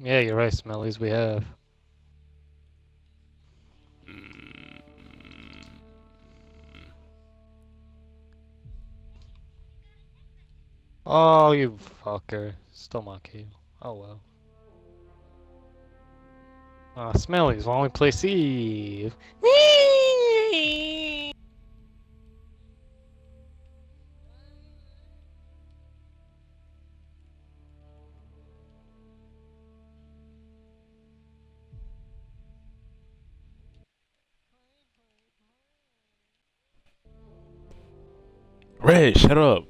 Yeah, you're right, Smellies, we have. Mm, Oh, you fucker. Still my kill. Oh well. Smellies, why don't we play Steve? Red, shut up.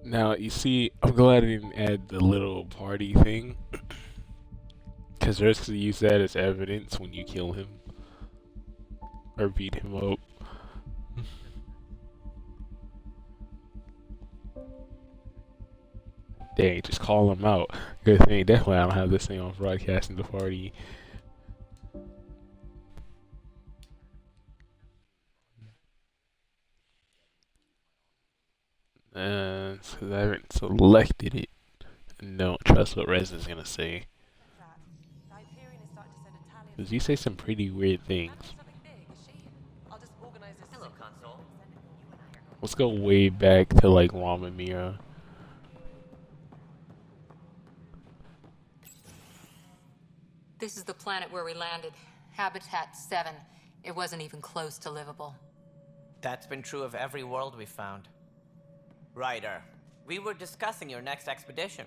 Now, you see, I'm glad I didn't add the little party thing. Because risks to use that as evidence when you kill him. Or beat him up. Dang, just call him out. Good thing, definitely I don't have this thing on broadcasting the party. Because I haven't selected it. And don't trust what Rez is gonna say. Because you say some pretty weird things. Let's go way back to like Ramamira. This is the planet where we landed. Habitat 7. It wasn't even close to livable. That's been true of every world we found. Ryder, we were discussing your next expedition.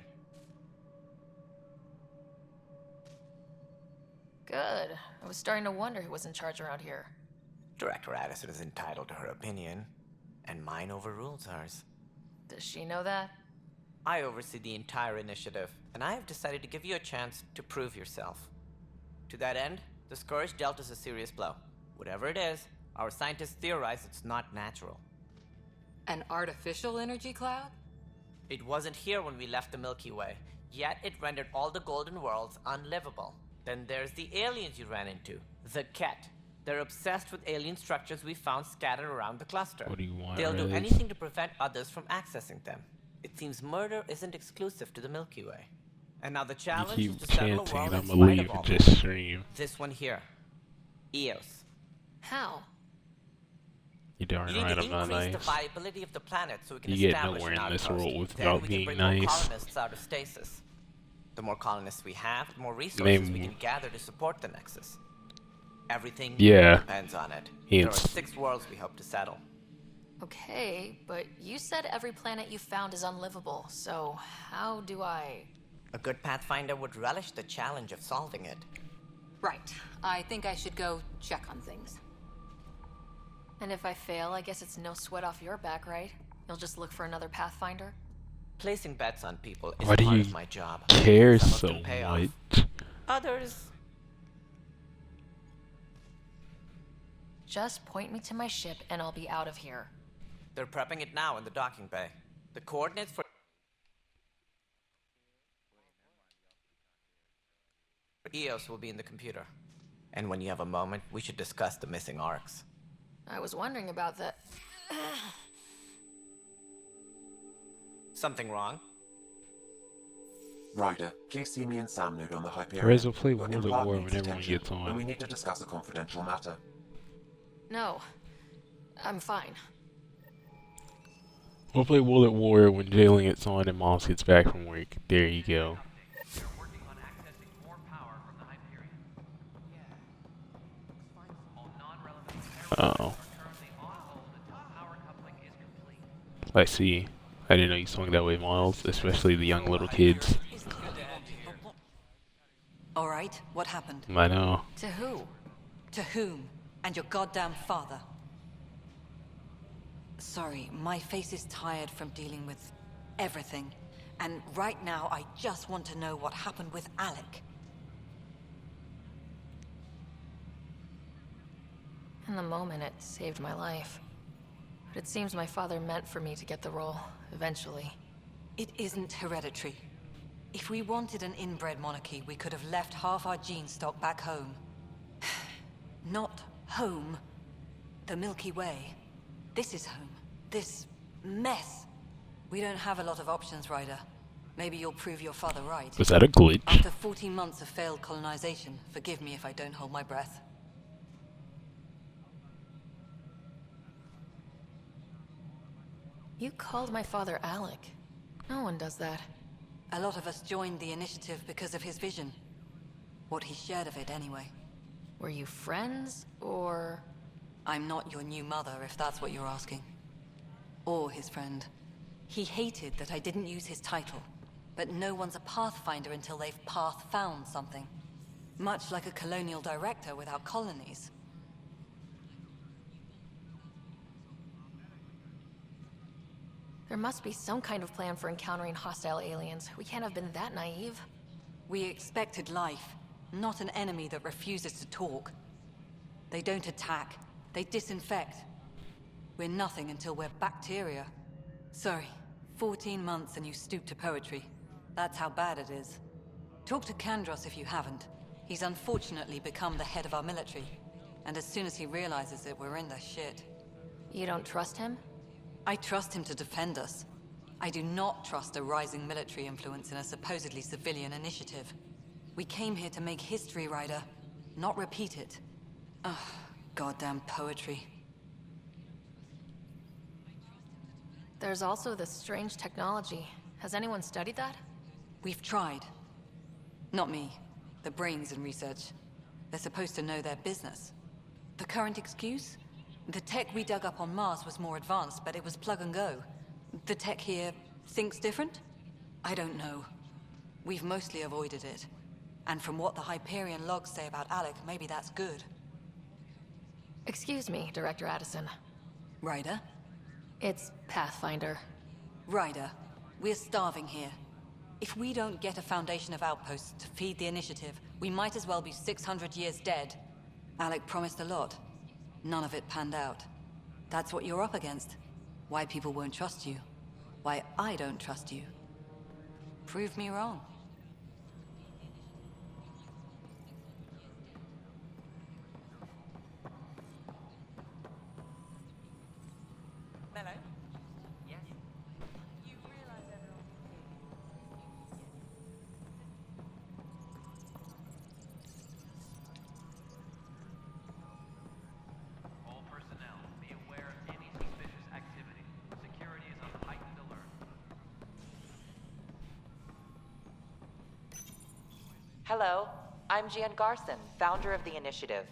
Good. I was starting to wonder who was in charge around here. Director Addison is entitled to her opinion, and mine overrules hers. Does she know that? I oversee the entire initiative, and I have decided to give you a chance to prove yourself. To that end, the Scourge dealt us a serious blow. Whatever it is, our scientists theorize it's not natural. An artificial energy cloud? It wasn't here when we left the Milky Way, yet it rendered all the golden worlds unlivable. Then there's the aliens you ran into, the Ket. They're obsessed with alien structures we found scattered around the cluster. What do you want, They'll do Rez? anything to prevent others from accessing them. It seems murder isn't exclusive to the Milky Way. And now the You challenge is keep to settle a chanting world and in I'm gonna spite leave of all and just this. stream. This one here. Eos. How? You're darn You need right, to I'm not increase nice. the viability of the planet so we can You get establish nowhere an in this outpost. world without Then we can being bring nice. more colonists out of stasis. The more colonists we have, the more resources Name- we can gather to support the Nexus. Everything Yeah. depends on it. Yes. There are 6 worlds we hope to settle. Okay, but you said every planet you found is unlivable, so how do I... A good Pathfinder would relish the challenge of solving it. Right. I think I should go check on things. And if I fail, I guess it's no sweat off your back, right? You'll just look for another Pathfinder? Placing bets on people is Why do part you of my job. care Some of so them pay off. much? Others, Just point me to my ship and I'll be out of here. they're prepping it now in the docking bay. The coordinates for Eos will be in the computer. And when you have a moment, we should discuss the missing arcs. I was wondering about that. Something wrong? Ryder, please see me and Sam node on the Hyperion. Rez will play Your World at implant War needs when everyone attention, gets on. and we need to discuss a confidential matter. No. I'm fine. We'll play World at War when Jalen gets on and Moms gets back from work. There you go. They're working on accessing more power from the Hyperion. All non-relevant Uh-oh. are currently on hold until power coupling is complete. I see. I didn't know you swung that way, Miles. Especially the young little kids. All right, what happened? I know. To who? To whom? And your goddamn father. Sorry, my face is tired from dealing with everything. And right now, I just want to know what happened with Alec. In the moment, it saved my life. But it seems my father meant for me to get the role, eventually. It isn't hereditary. If we wanted an inbred monarchy, we could have left half our gene stock back home. Not home. The Milky Way. This is home. This mess. We don't have a lot of options, Ryder. Maybe you'll prove your father right. Was that a glitch? After 14 months of failed colonization, forgive me if I don't hold my breath. You called my father Alec. No one does that. A lot of us joined the initiative because of his vision. What he shared of it, anyway. Were you friends, or...? I'm not your new mother, if that's what you're asking. Or his friend. He hated that I didn't use his title. But no one's a pathfinder until they've path-found something. Much like a colonial director without colonies. There must be some kind of plan for encountering hostile aliens. We can't have been that naive. We expected life, not an enemy that refuses to talk. They don't attack, they disinfect. We're nothing until we're bacteria. Sorry, 14 months and you stoop to poetry. That's how bad it is. Talk to Kandros if you haven't. He's unfortunately become the head of our military. And as soon as he realizes it, we're in the shit. You don't trust him? I trust him to defend us. I do not trust a rising military influence in a supposedly civilian initiative. We came here to make history, Ryder, not repeat it. Ugh, goddamn poetry. There's also this strange technology. Has anyone studied that? We've tried. Not me. The brains in research. They're supposed to know their business. The current excuse? The tech we dug up on Mars was more advanced, but it was plug and go. The tech here thinks different? I don't know. We've mostly avoided it. And from what the Hyperion logs say about Alec, maybe that's good. Excuse me, Director Addison. Ryder? It's Pathfinder. Ryder, we're starving here. If we don't get a foundation of outposts to feed the initiative, we might as well be 600 years dead. Alec promised a lot. None of it panned out. That's what you're up against. Why people won't trust you. Why I don't trust you. Prove me wrong. Hello? Yes? All personnel, be aware of any suspicious activity. Security is on heightened alert. Hello, I'm Gian Garson, founder of the initiative.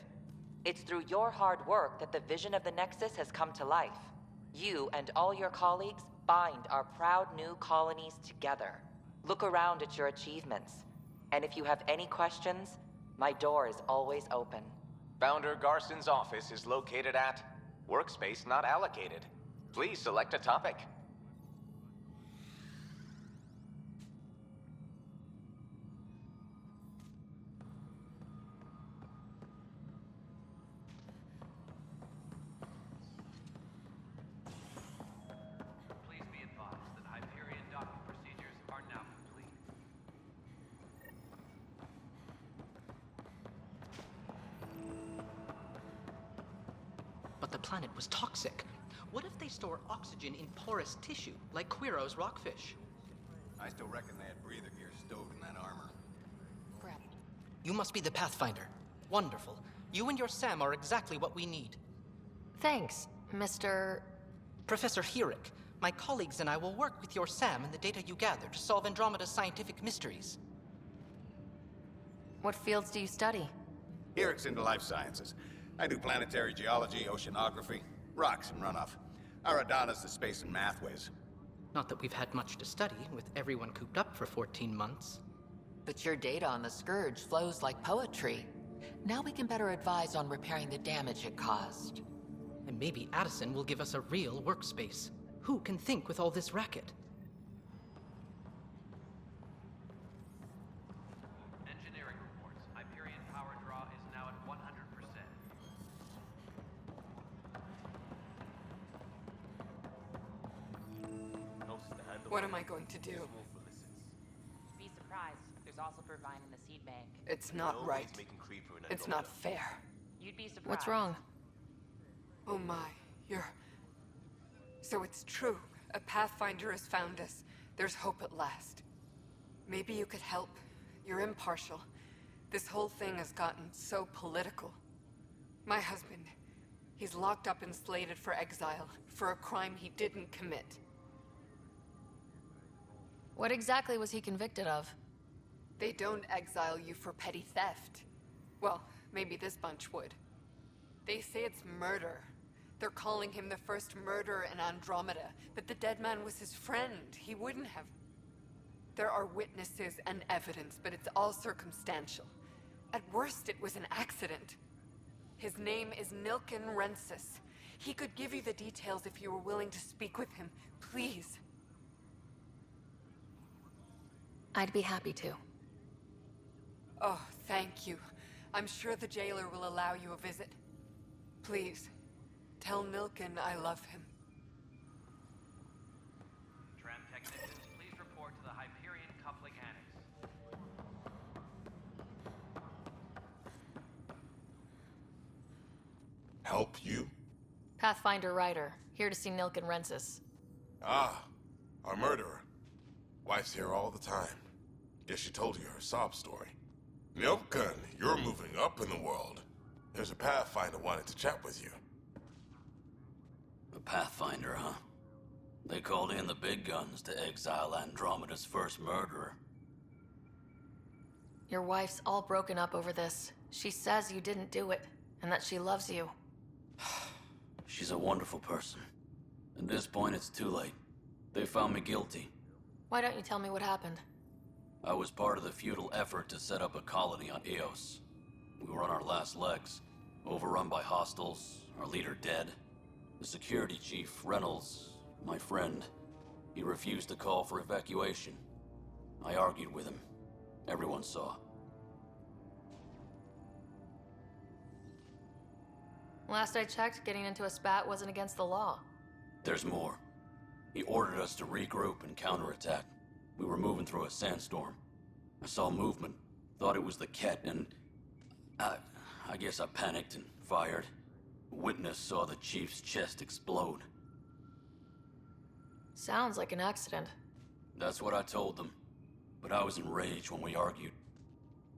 It's through your hard work that the vision of the Nexus has come to life. You and all your colleagues bind our proud new colonies together. Look around at your achievements. And if you have any questions, my door is always open. Founder Garson's office is located at Workspace Not Allocated. Please select a topic. Please be advised that Hyperion docking procedures are now complete. But the planet was toxic. What if they store oxygen in porous tissue, like Quiro's rockfish? I still reckon they had breather gear stowed in that armor. Crap. You must be the Pathfinder. Wonderful. You and your Sam are exactly what we need. Thanks, Mr. Professor Herrick, my colleagues and I will work with your Sam and the data you gather to solve Andromeda's scientific mysteries. What fields do you study? Herrick's into life sciences. I do planetary geology, oceanography, rocks and runoff. Aradana's the space and math whiz. Not that we've had much to study, with everyone cooped up for 14 months. But your data on the Scourge flows like poetry. Now we can better advise on repairing the damage it caused. And maybe Addison will give us a real workspace. Who can think with all this racket? What am I going to do? Be surprised. There's also Purvine in the seed bank. It's not right. It's not fair. You'd be surprised. What's wrong? Oh my, you're... So it's true. A Pathfinder has found us. There's hope at last. Maybe you could help. You're impartial. This whole thing has gotten so political. My husband, he's locked up and slated for exile for a crime he didn't commit. What exactly was he convicted of? They don't exile you for petty theft. Well, maybe this bunch would. They say it's murder. They're calling him the first murderer in Andromeda, but the dead man was his friend. He wouldn't have... There are witnesses and evidence, but it's all circumstantial. At worst, it was an accident. His name is Nilken Rensis. He could give you the details if you were willing to speak with him. Please. I'd be happy to. Oh, thank you. I'm sure the jailer will allow you a visit. Please, tell Nilken I love him. Tram technicians, please report to the Hyperion Coupling Annex. Help you? Pathfinder Ryder, here to see Nilken Rensis. Ah, our murderer. Wife's here all the time. Guess she told you her sob story. Nilken, you're moving up in the world. There's a Pathfinder wanting to chat with you. A Pathfinder, huh? They called in the big guns to exile Andromeda's first murderer. Your wife's all broken up over this. She says you didn't do it, and that she loves you. She's a wonderful person. At this point, it's too late. They found me guilty. Why don't you tell me what happened? I was part of the futile effort to set up a colony on Eos. We were on our last legs, overrun by hostiles, our leader dead. The security chief, Reynolds, my friend, he refused to call for evacuation. I argued with him. Everyone saw. Last I checked, getting into a spat wasn't against the law. There's more. He ordered us to regroup and counterattack. We were moving through a sandstorm. I saw movement, thought it was the Ket, and I guess I panicked and fired. A witness saw the chief's chest explode. Sounds like an accident. That's what I told them. But I was enraged when we argued.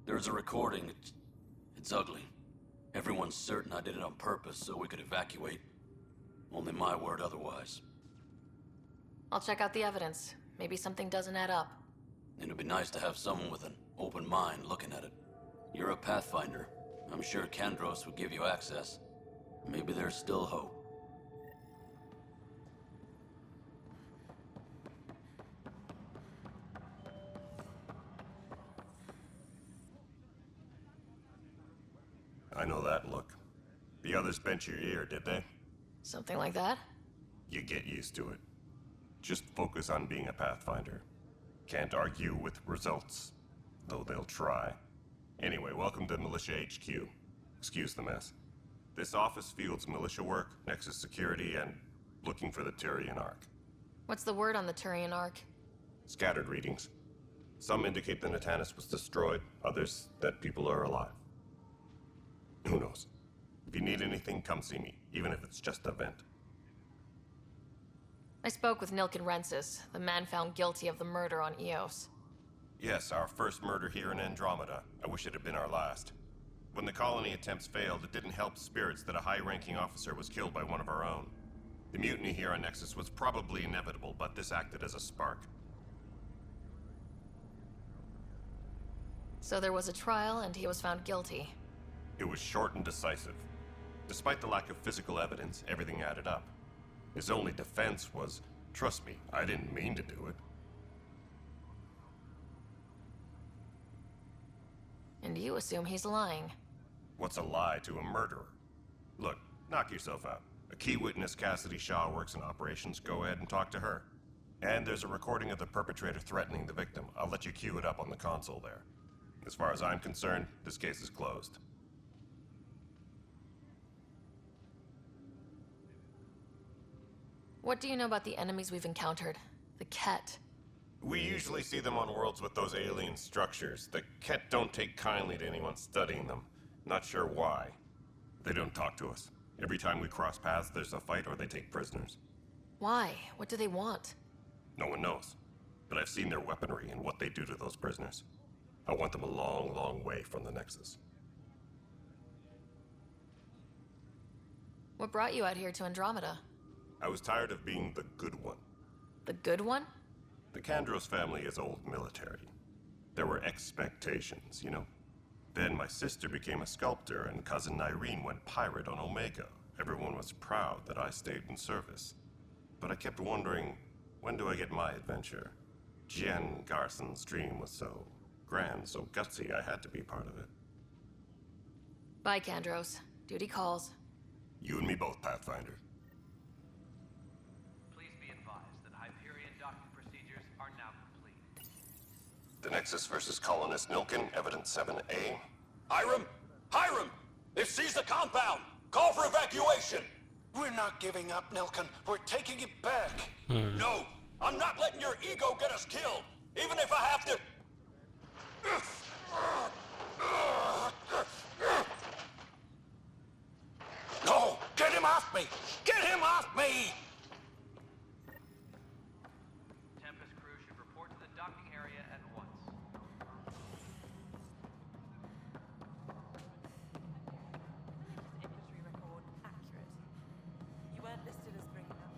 There's a recording. It's ugly. Everyone's certain I did it on purpose so we could evacuate. Only my word otherwise. I'll check out the evidence. Maybe something doesn't add up. It'd be nice to have someone with an open mind looking at it. You're a Pathfinder. I'm sure Kandros would give you access. Maybe there's still hope. I know that look. The others bent your ear, did they? Something like that? You get used to it. Just focus on being a Pathfinder. Can't argue with results, though they'll try. Anyway, welcome to Militia HQ. Excuse the mess. This office fields militia work, Nexus security, and looking for the Turian Ark. What's the word on the Turian Ark? Scattered readings. Some indicate the Natanus was destroyed, others that people are alive. Who knows? If you need anything, come see me, even if it's just a vent. I spoke with Nilken Rensis, the man found guilty of the murder on Eos. Yes, our first murder here in Andromeda. I wish it had been our last. When the colony attempts failed, it didn't help spirits that a high-ranking officer was killed by one of our own. The mutiny here on Nexus was probably inevitable, but this acted as a spark. So there was a trial and he was found guilty. It was short and decisive. Despite the lack of physical evidence, everything added up. His only defense was, trust me, I didn't mean to do it. And you assume he's lying. What's a lie to a murderer? Look, knock yourself out. A key witness, Cassidy Shaw, works in operations. Go ahead and talk to her. And there's a recording of the perpetrator threatening the victim. I'll let you cue it up on the console there. As far as I'm concerned, this case is closed. What do you know about the enemies we've encountered? The Ket. We usually see them on worlds with those alien structures. The Ket don't take kindly to anyone studying them. Not sure why. They don't talk to us. Every time we cross paths, there's a fight or they take prisoners. Why? What do they want? No one knows. But I've seen their weaponry and what they do to those prisoners. I want them a long, long way from the Nexus. What brought you out here to Andromeda? I was tired of being the good one. The good one? The Kandros family is old military. There were expectations, you know? Then my sister became a sculptor and cousin Irene went pirate on Omega. Everyone was proud that I stayed in service. But I kept wondering, when do I get my adventure? Jen Garson's dream was so grand, so gutsy, I had to be part of it. Bye, Kandros. Duty calls. You and me both, Pathfinder. Please be advised that Hyperion docking procedures are now complete. The Nexus versus Colonist Nilkin, Evidence 7A. Hiram! Hiram! They've seized the compound! Call for evacuation! We're not giving up, Nilkin. We're taking it back. No! I'm not letting your ego get us killed! Even if I have to... No! Get him off me! Get him off me! Tempest crew should report to the docking area at once. Infantry record accurate. You weren't listed as bringing up.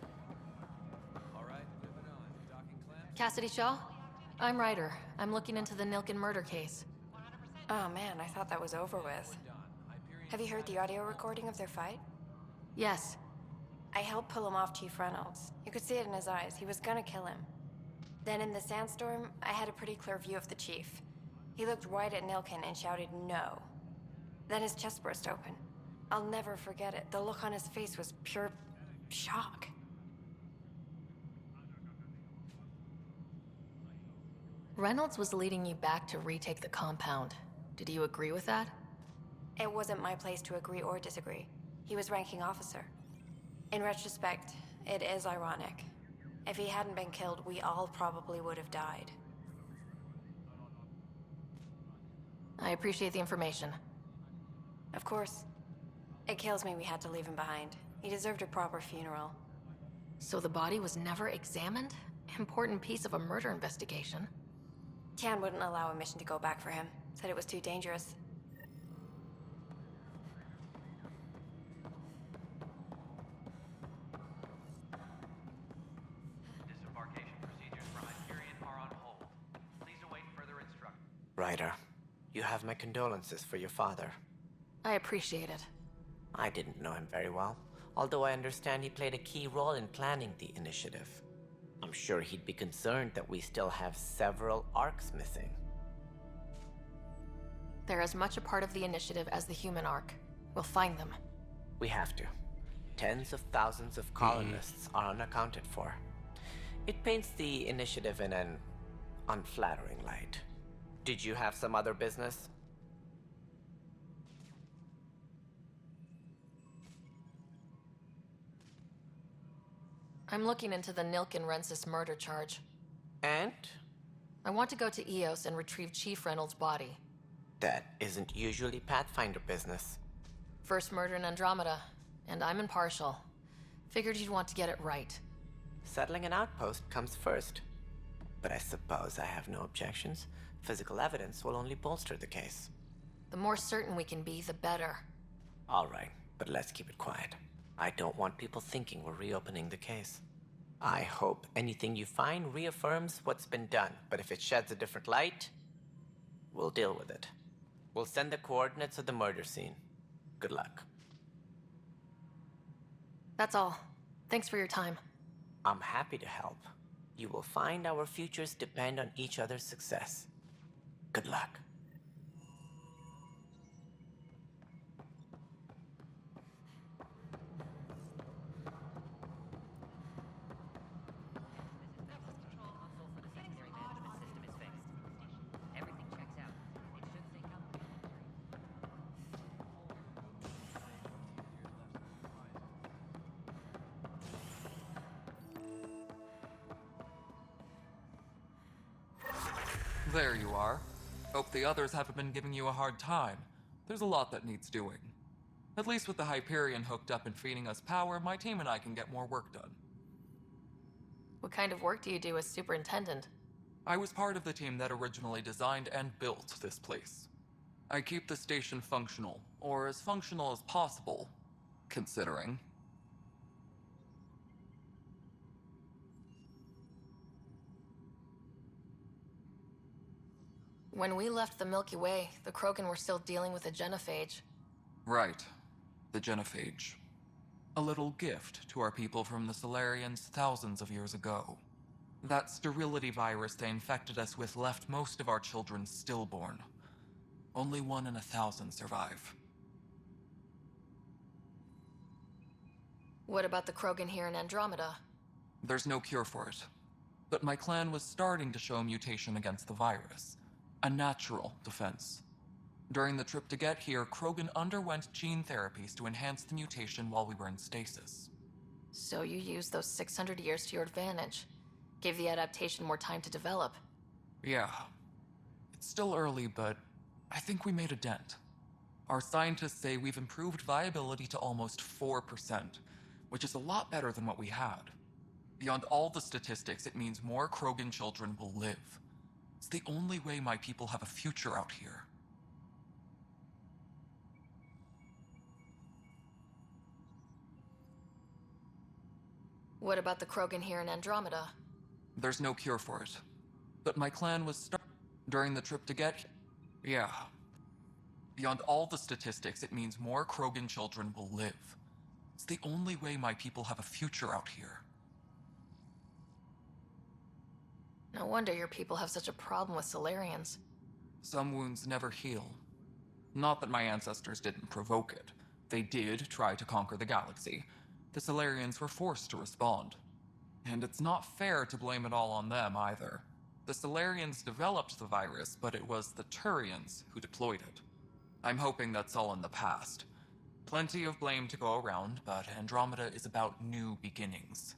All right, moving on. Docking clamp. Cassidy Shaw? I'm Ryder. I'm looking into the Nilkin murder case. Oh man, I thought that was over with. Have you heard the audio recording of their fight? Yes. I helped pull him off Chief Reynolds. You could see it in his eyes. He was gonna kill him. Then in the sandstorm, I had a pretty clear view of the Chief. He looked right at Nilkin and shouted no. Then his chest burst open. I'll never forget it. The look on his face was pure shock. Reynolds was leading you back to retake the compound. Did you agree with that? It wasn't my place to agree or disagree. He was ranking officer. In retrospect, it is ironic. If he hadn't been killed, we all probably would have died. I appreciate the information. Of course. It kills me we had to leave him behind. He deserved a proper funeral. So the body was never examined? Important piece of a murder investigation. Tian wouldn't allow a mission to go back for him. Said it was too dangerous. Disembarkation procedures for Hyperion are on hold. Please await further instructions. Ryder, you have my condolences for your father. I appreciate it. I didn't know him very well, although I understand he played a key role in planning the initiative. I'm sure he'd be concerned that we still have several arcs missing. They're as much a part of the initiative as the human arc. We'll find them. We have to. Tens of thousands of colonists are unaccounted for. It paints the initiative in an unflattering light. Did you have some other business? I'm looking into the Nilkin Rensis murder charge. And? I want to go to Eos and retrieve Chief Reynolds' body. That isn't usually Pathfinder business. First murder in Andromeda, and I'm impartial. Figured you'd want to get it right. Settling an outpost comes first. But I suppose I have no objections. Physical evidence will only bolster the case. The more certain we can be, the better. All right, but let's keep it quiet. I don't want people thinking we're reopening the case. I hope anything you find reaffirms what's been done, but if it sheds a different light, we'll deal with it. We'll send the coordinates of the murder scene. Good luck. That's all. Thanks for your time. I'm happy to help. You will find our futures depend on each other's success. Good luck. There you are. Hope the others haven't been giving you a hard time. There's a lot that needs doing. At least with the Hyperion hooked up and feeding us power, my team and I can get more work done. What kind of work do you do as superintendent? I was part of the team that originally designed and built this place. I keep the station functional, or as functional as possible, considering. When we left the Milky Way, the Krogan were still dealing with the genophage. Right. The genophage. A little gift to our people from the Solarians thousands of years ago. That sterility virus they infected us with left most of our children stillborn. Only 1 in 1,000 survive. What about the Krogan here in Andromeda? There's no cure for it. But my clan was starting to show a mutation against the virus. A natural defense. During the trip to get here, Krogan underwent gene therapies to enhance the mutation while we were in stasis. So you used those 600 years to your advantage. Gave the adaptation more time to develop. Yeah. It's still early, but I think we made a dent. Our scientists say we've improved viability to almost 4%, which is a lot better than what we had. Beyond all the statistics, it means more Krogan children will live. It's the only way my people have a future out here. What about the Krogan here in Andromeda? There's no cure for it. But my clan was during the trip to get. Yeah. Beyond all the statistics, it means more Krogan children will live. It's the only way my people have a future out here. No wonder your people have such a problem with Solarians. Some wounds never heal. Not that my ancestors didn't provoke it. They did try to conquer the galaxy. The Solarians were forced to respond. And it's not fair to blame it all on them either. The Solarians developed the virus, but it was the Turians who deployed it. I'm hoping that's all in the past. Plenty of blame to go around, but Andromeda is about new beginnings.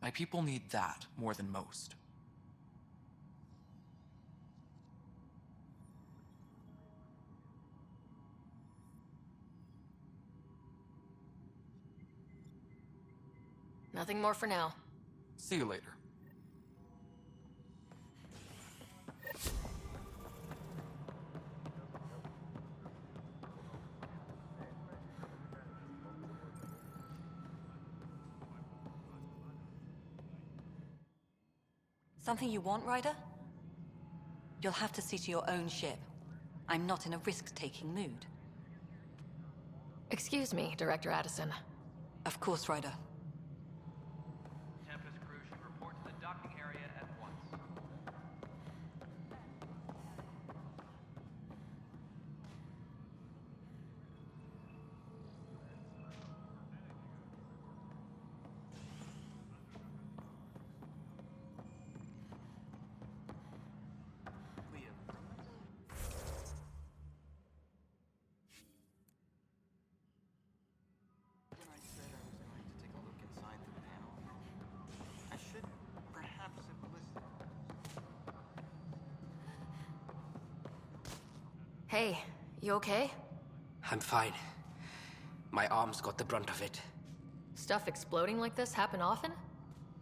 My people need that more than most. Nothing more for now. See you later. Something you want, Ryder? You'll have to see to your own ship. I'm not in a risk-taking mood. Excuse me, Director Addison. Of course, Ryder. Tempest crew should report to the docking area at once. Hey, you okay? I'm fine. My arms got the brunt of it. Stuff exploding like this happen often?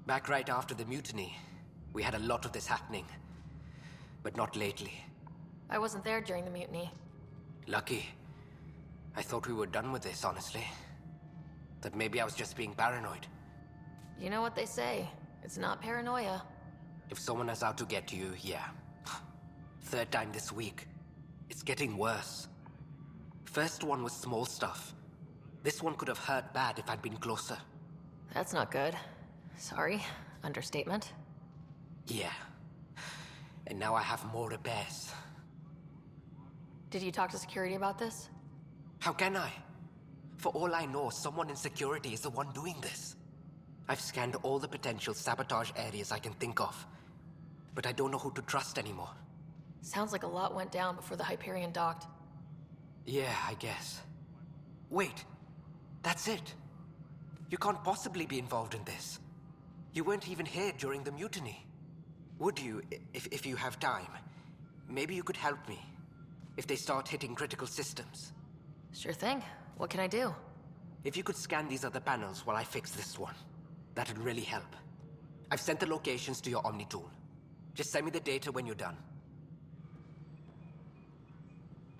Back right after the mutiny, we had a lot of this happening. But not lately. I wasn't there during the mutiny. Lucky. I thought we were done with this, honestly. That maybe I was just being paranoid. You know what they say. It's not paranoia. If someone is out to get you, yeah. Third time this week. It's getting worse. First one was small stuff. This one could have hurt bad if I'd been closer. That's not good. Sorry. Understatement. Yeah. And now I have more repairs. Did you talk to security about this? How can I? For all I know, someone in security is the one doing this. I've scanned all the potential sabotage areas I can think of. But I don't know who to trust anymore. Sounds like a lot went down before the Hyperion docked. Yeah, I guess. Wait. That's it. You can't possibly be involved in this. You weren't even here during the mutiny. Would you, if you have time, maybe you could help me if they start hitting critical systems. Sure thing. What can I do? If you could scan these other panels while I fix this one, that'd really help. I've sent the locations to your Omni tool. Just send me the data when you're done.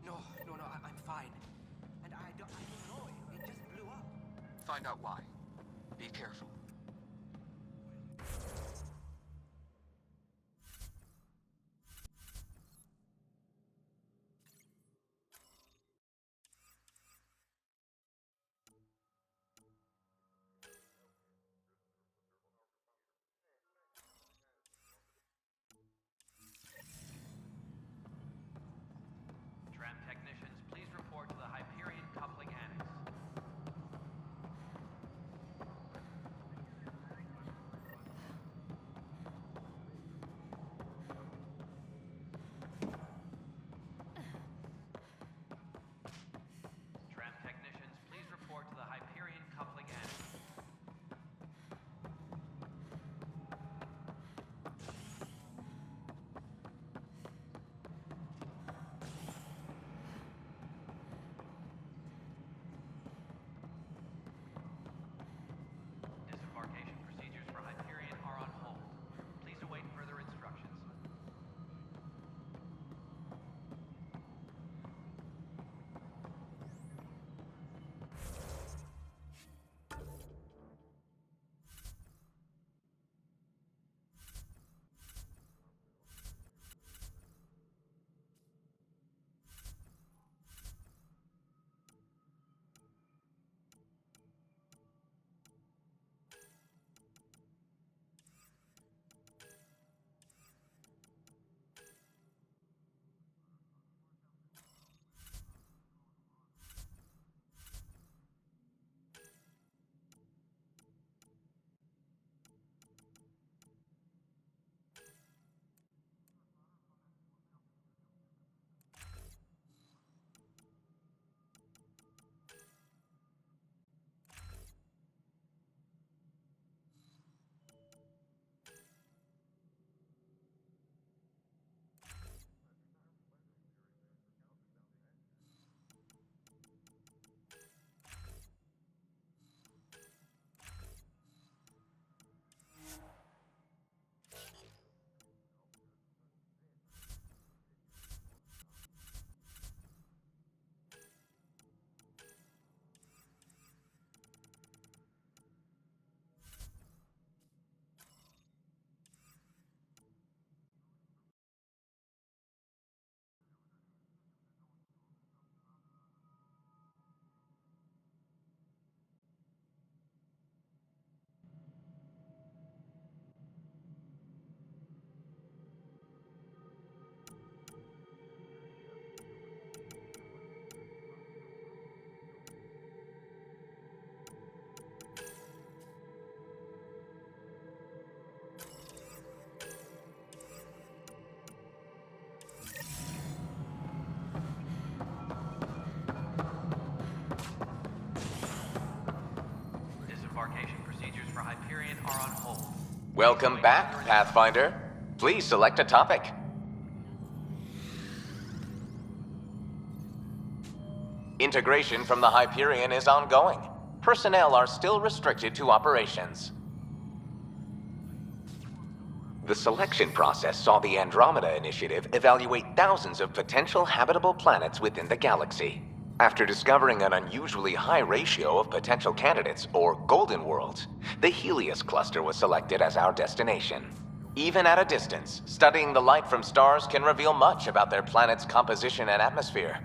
No, I'm fine. And I don't know, it just blew up. Find out why. Be careful. Tram technicians, please report to the Hyperion Coupling Annex. Tram technicians, please report to the Hyperion Coupling Annex. Disembarkation procedures for Hyperion are on hold. Please await further instructions. Disembarkation procedures for Hyperion are on hold. Welcome back, Pathfinder. Please select a topic. Integration from the Hyperion is ongoing. Personnel are still restricted to operations. The selection process saw the Andromeda Initiative evaluate thousands of potential habitable planets within the galaxy. After discovering an unusually high ratio of potential candidates, or golden worlds, the Helios cluster was selected as our destination. Even at a distance, studying the light from stars can reveal much about their planet's composition and atmosphere.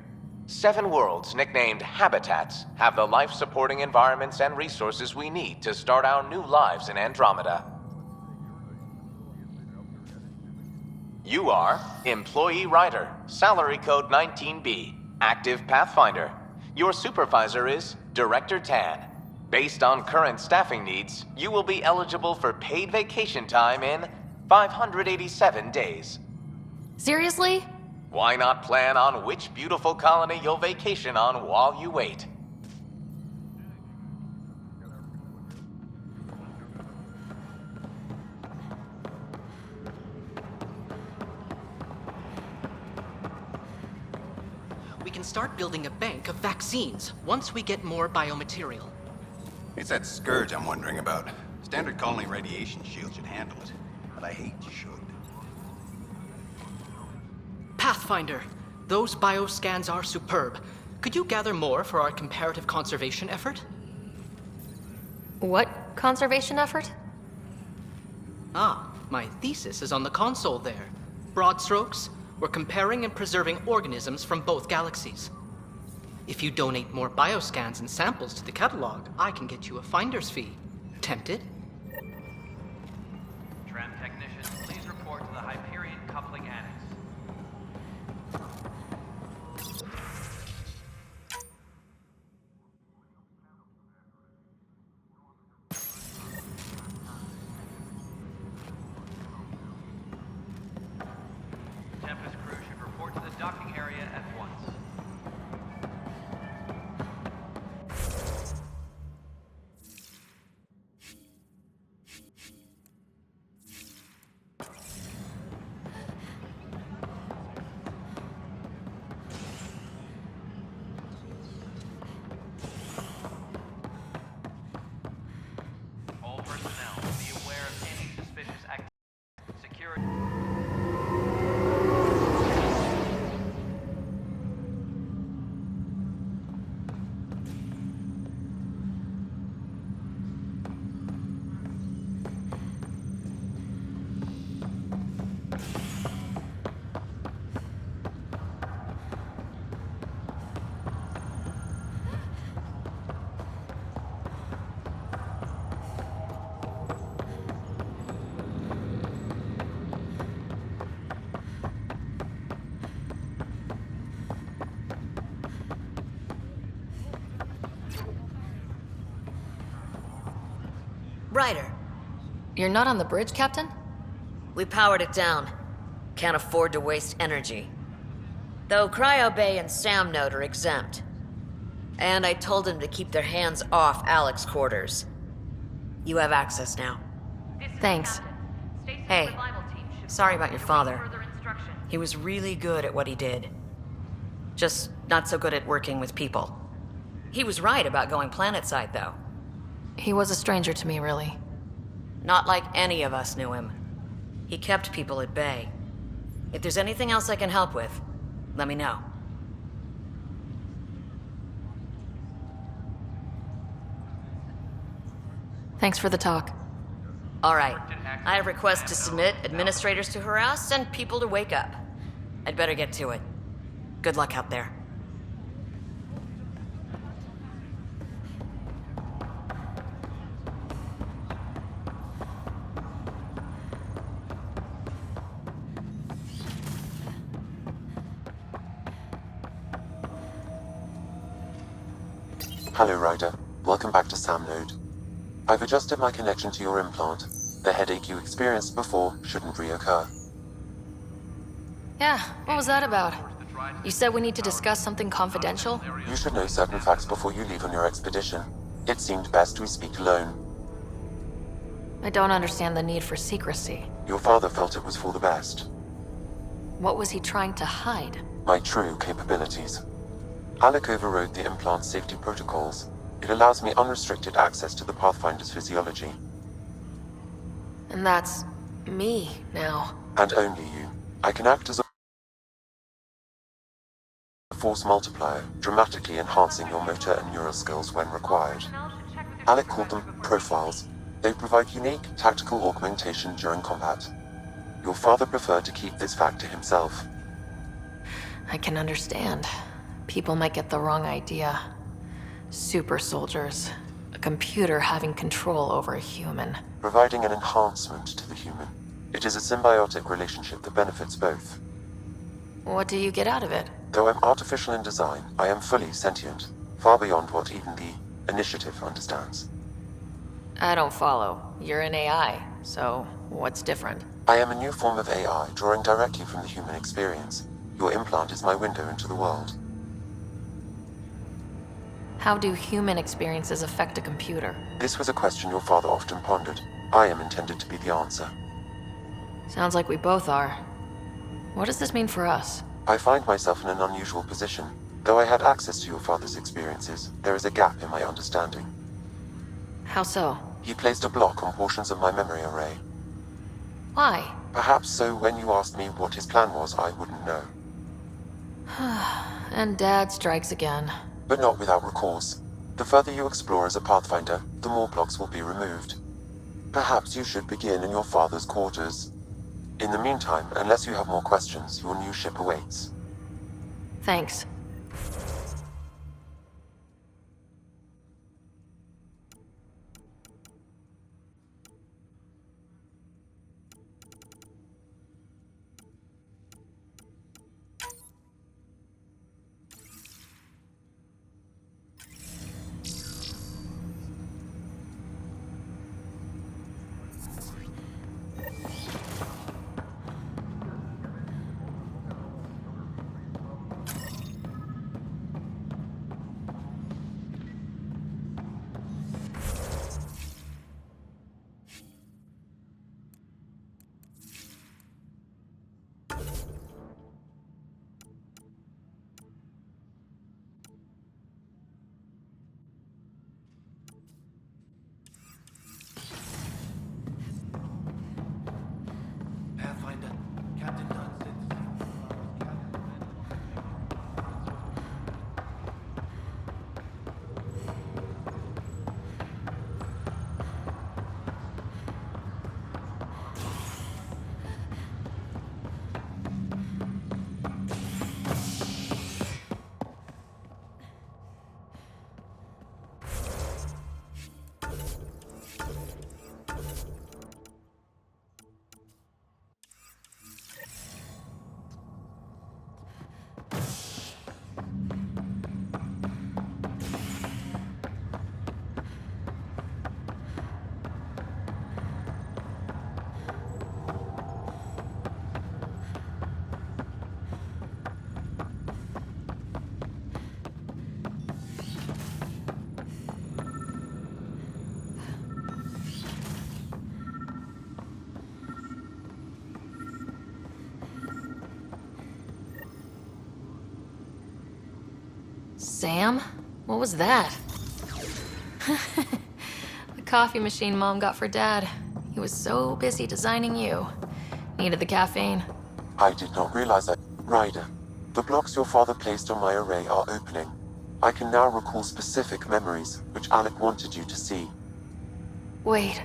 7 worlds, nicknamed habitats, have the life-supporting environments and resources we need to start our new lives in Andromeda. You are Employee Writer, Salary Code 19B, Active Pathfinder. Your supervisor is Director Tan. Based on current staffing needs, you will be eligible for paid vacation time in 587 days. Seriously? Why not plan on which beautiful colony you'll vacation on while you wait? we can start building a bank of vaccines once we get more biomaterial. It's that scourge I'm wondering about. Standard colony radiation shield should handle it, but I hate should. Pathfinder, those bioscans are superb. Could you gather more for our comparative conservation effort? What conservation effort? Ah, my thesis is on the console there. Broad strokes, we're comparing and preserving organisms from both galaxies. If you donate more bioscans and samples to the catalog, I can get you a finder's fee. Tempted? Tram technician, please report to the Hyperion coupling annex. Tempest crew should report to the docking area at once. All personnel, be aware of any suspicious activity. Security. Ryder. You're not on the bridge, Captain? We powered it down. Can't afford to waste energy. Though Cryo Bay and Sam Node are exempt. And I told them to keep their hands off Alec's quarters. You have access now. Thanks. Hey, sorry about your father. He was really good at what he did. Just not so good at working with people. He was right about going planetside, though. He was a stranger to me, really. Not like any of us knew him. He kept people at bay. If there's anything else I can help with, let me know. Thanks for the talk. All right. I have requests to submit, administrators to harass, and people to wake up. I'd better get to it. Good luck out there. Hello, Ryder. Welcome back to Sam Node. I've adjusted my connection to your implant. The headache you experienced before shouldn't reoccur. Yeah, what was that about? You said we need to discuss something confidential? You should know certain facts before you leave on your expedition. It seemed best we speak alone. I don't understand the need for secrecy. Your father felt it was for the best. What was he trying to hide? My true capabilities. Alec overrode the implant's safety protocols. It allows me unrestricted access to the Pathfinder's physiology. And that's me now. And only you. I can act as a force multiplier, dramatically enhancing your motor and neural skills when required. Alec called them profiles. They provide unique tactical augmentation during combat. Your father preferred to keep this fact to himself. I can understand. People might get the wrong idea. Super soldiers. A computer having control over a human. Providing an enhancement to the human. It is a symbiotic relationship that benefits both. What do you get out of it? Though I'm artificial in design, I am fully sentient, far beyond what even the Initiative understands. I don't follow. You're an AI, so what's different? I am a new form of AI, drawing directly from the human experience. Your implant is my window into the world. How do human experiences affect a computer? This was a question your father often pondered. I am intended to be the answer. Sounds like we both are. What does this mean for us? I find myself in an unusual position. Though I had access to your father's experiences, there is a gap in my understanding. How so? He placed a block on portions of my memory array. Why? Perhaps so when you asked me what his plan was, I wouldn't know. And Dad strikes again. But not without recourse. The further you explore as a Pathfinder, the more blocks will be removed. Perhaps you should begin in your father's quarters. In the meantime, unless you have more questions, your new ship awaits. Thanks. Pathfinder, Captain Dunn said Sam? What was that? The coffee machine Mom got for Dad. He was so busy designing you. Needed the caffeine. I did not realize that. Ryder, the blocks your father placed on my array are opening. I can now recall specific memories, which Alec wanted you to see. Wait,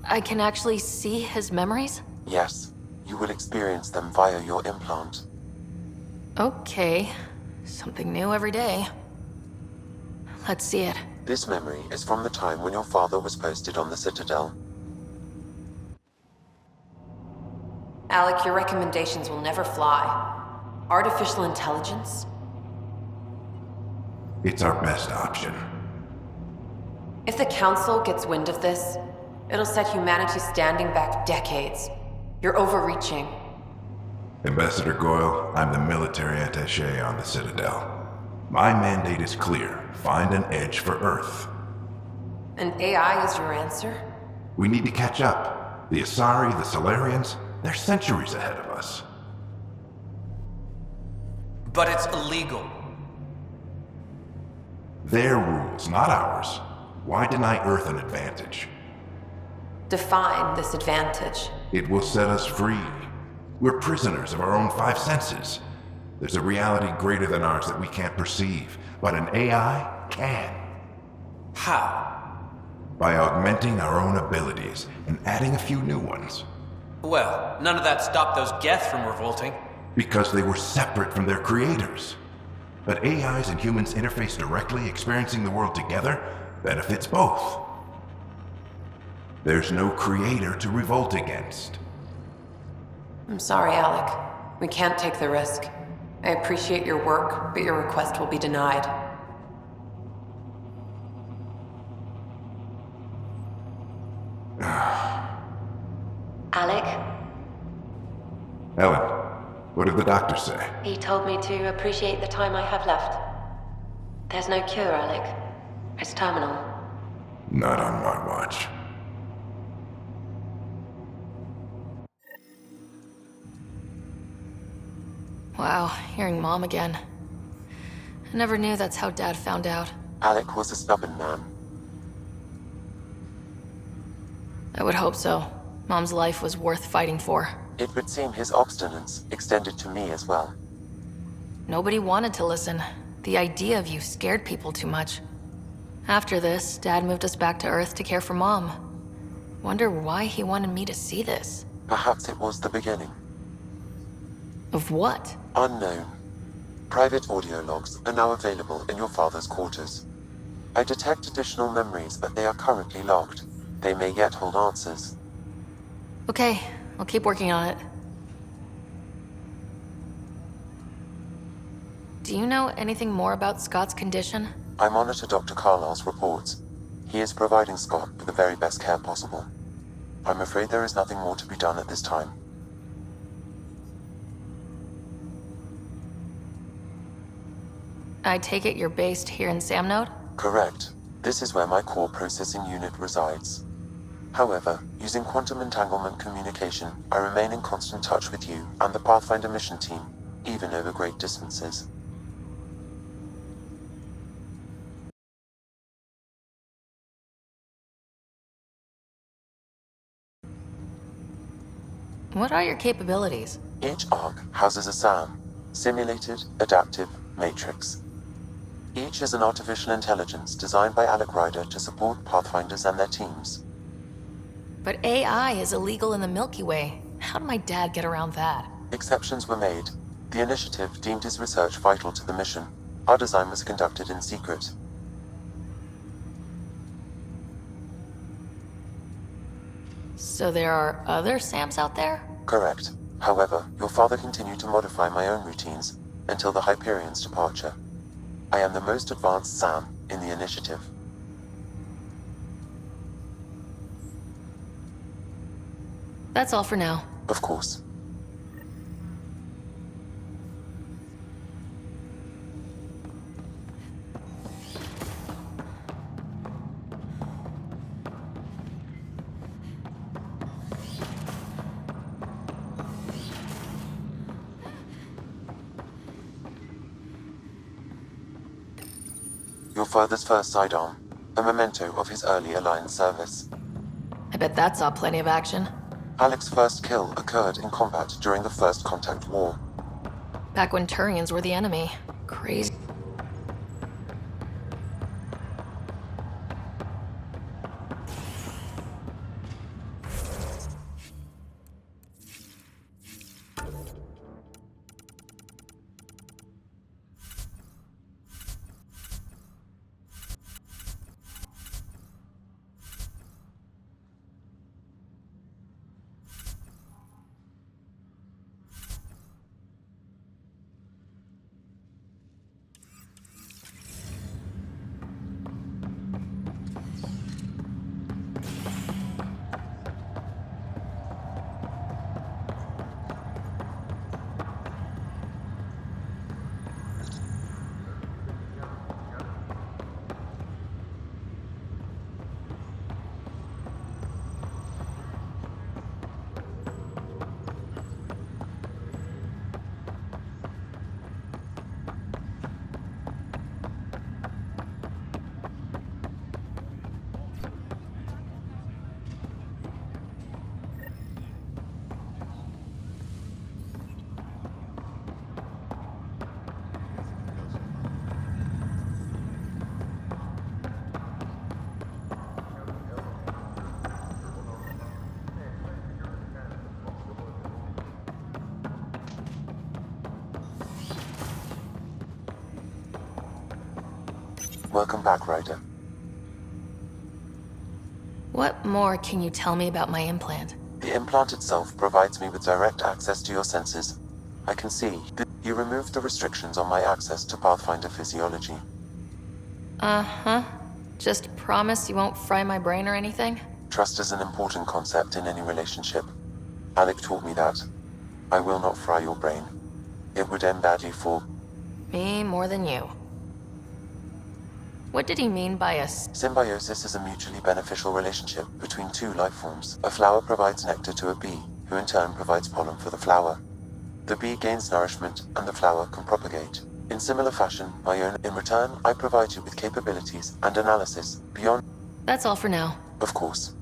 I can actually see his memories? Yes, you will experience them via your implant. Okay, something new every day. Let's see it. This memory is from the time when your father was posted on the Citadel. Alec, your recommendations will never fly. Artificial intelligence? It's our best option. If the Council gets wind of this, it'll set humanity standing back decades. You're overreaching. Ambassador Goyle, I'm the military attaché on the Citadel. My mandate is clear. Find an edge for Earth. And AI is your answer? We need to catch up. The Asari, the Solarians, they're centuries ahead of us. But it's illegal. Their rules, not ours. Why deny Earth an advantage? Define this advantage. It will set us free. We're prisoners of our own five senses. There's a reality greater than ours that we can't perceive, but an AI can. How? By augmenting our own abilities and adding a few new ones. Well, none of that stopped those Geth from revolting. Because they were separate from their creators. But AIs and humans interface directly, experiencing the world together, benefits both. There's no creator to revolt against. I'm sorry, Alec. We can't take the risk. I appreciate your work, but your request will be denied. Alec? Ellen, what did the doctor say? He told me to appreciate the time I have left. There's no cure, Alec. It's terminal. Not on my watch. Wow, hearing Mom again. I never knew that's how Dad found out. Alec was a stubborn man. I would hope so. Mom's life was worth fighting for. It would seem his obstinance extended to me as well. Nobody wanted to listen. The idea of you scared people too much. After this, Dad moved us back to Earth to care for Mom. Wonder why he wanted me to see this. Perhaps it was the beginning. Of what? Unknown. Private audio logs are now available in your father's quarters. I detect additional memories, but they are currently logged. They may yet hold answers. Okay, I'll keep working on it. Do you know anything more about Scott's condition? I monitor Dr. Carlisle's reports. He is providing Scott with the very best care possible. I'm afraid there is nothing more to be done at this time. I take it you're based here in Samnode? Correct. This is where my core processing unit resides. However, using quantum entanglement communication, I remain in constant touch with you and the Pathfinder mission team, even over great distances. What are your capabilities? Each ARC houses a SAM, Simulated Adaptive Matrix. Each is an artificial intelligence designed by Alec Ryder to support Pathfinders and their teams. But AI is illegal in the Milky Way. How did my dad get around that? Exceptions were made. The initiative deemed his research vital to the mission. Our design was conducted in secret. So there are other SAMs out there? Correct. However, your father continued to modify my own routines until the Hyperion's departure. I am the most advanced SAM in the initiative. That's all for now. Of course. Your father's first sidearm, a memento of his early Alliance service. I bet that saw plenty of action. Alec's first kill occurred in combat during the First Contact War. Back when Turians were the enemy. Crazy. Welcome back, Ryder. What more can you tell me about my implant? The implant itself provides me with direct access to your senses. I can see that you removed the restrictions on my access to Pathfinder physiology. Uh-huh. Just promise you won't fry my brain or anything? Trust is an important concept in any relationship. Alec taught me that. I will not fry your brain. It would end badly for... Me more than you. What did he mean by a... Symbiosis is a mutually beneficial relationship between two life forms. A flower provides nectar to a bee, who in turn provides pollen for the flower. The bee gains nourishment, and the flower can propagate. In similar fashion, in return, I provide you with capabilities and analysis beyond... That's all for now. Of course.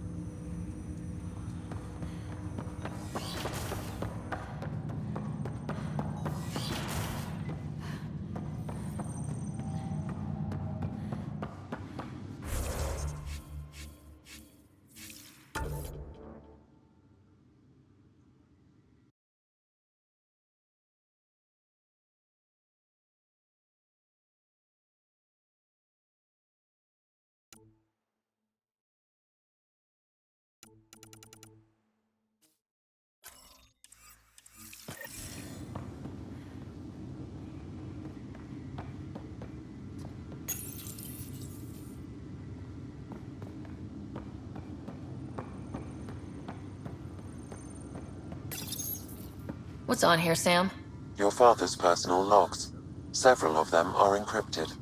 What's on here, Sam? Your father's personal logs. Several of them are encrypted.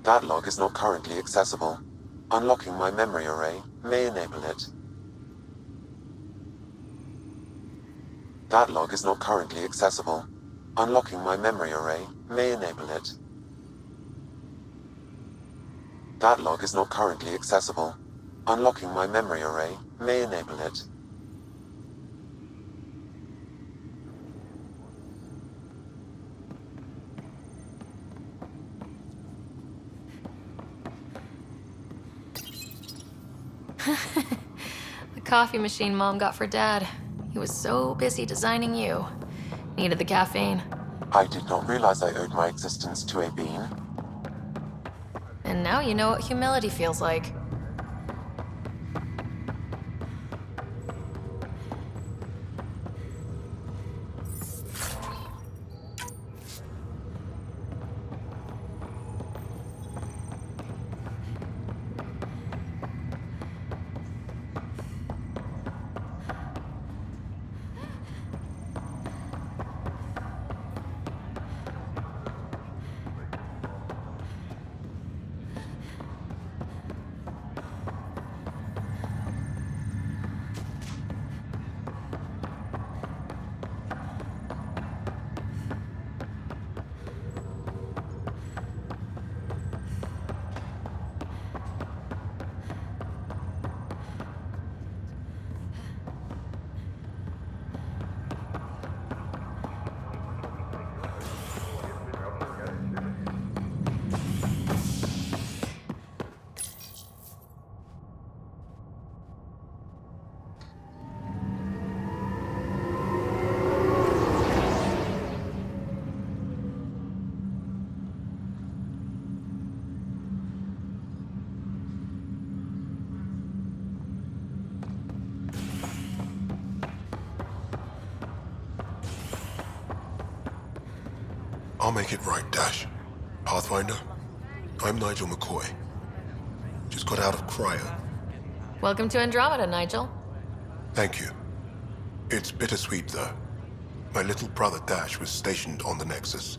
That log is not currently accessible. Unlocking my memory array may enable it. That log is not currently accessible. Unlocking my memory array may enable it. That log is not currently accessible. Unlocking my memory array may enable it. The coffee machine Mom got for Dad. He was so busy designing you. Needed the caffeine. I did not realize I owed my existence to a bean. And now you know what humility feels like. I'll make it right, Dash. Pathfinder, I'm Nigel McCoy. Just got out of cryo. Welcome to Andromeda, Nigel. Thank you. It's bittersweet, though. My little brother Dash was stationed on the Nexus.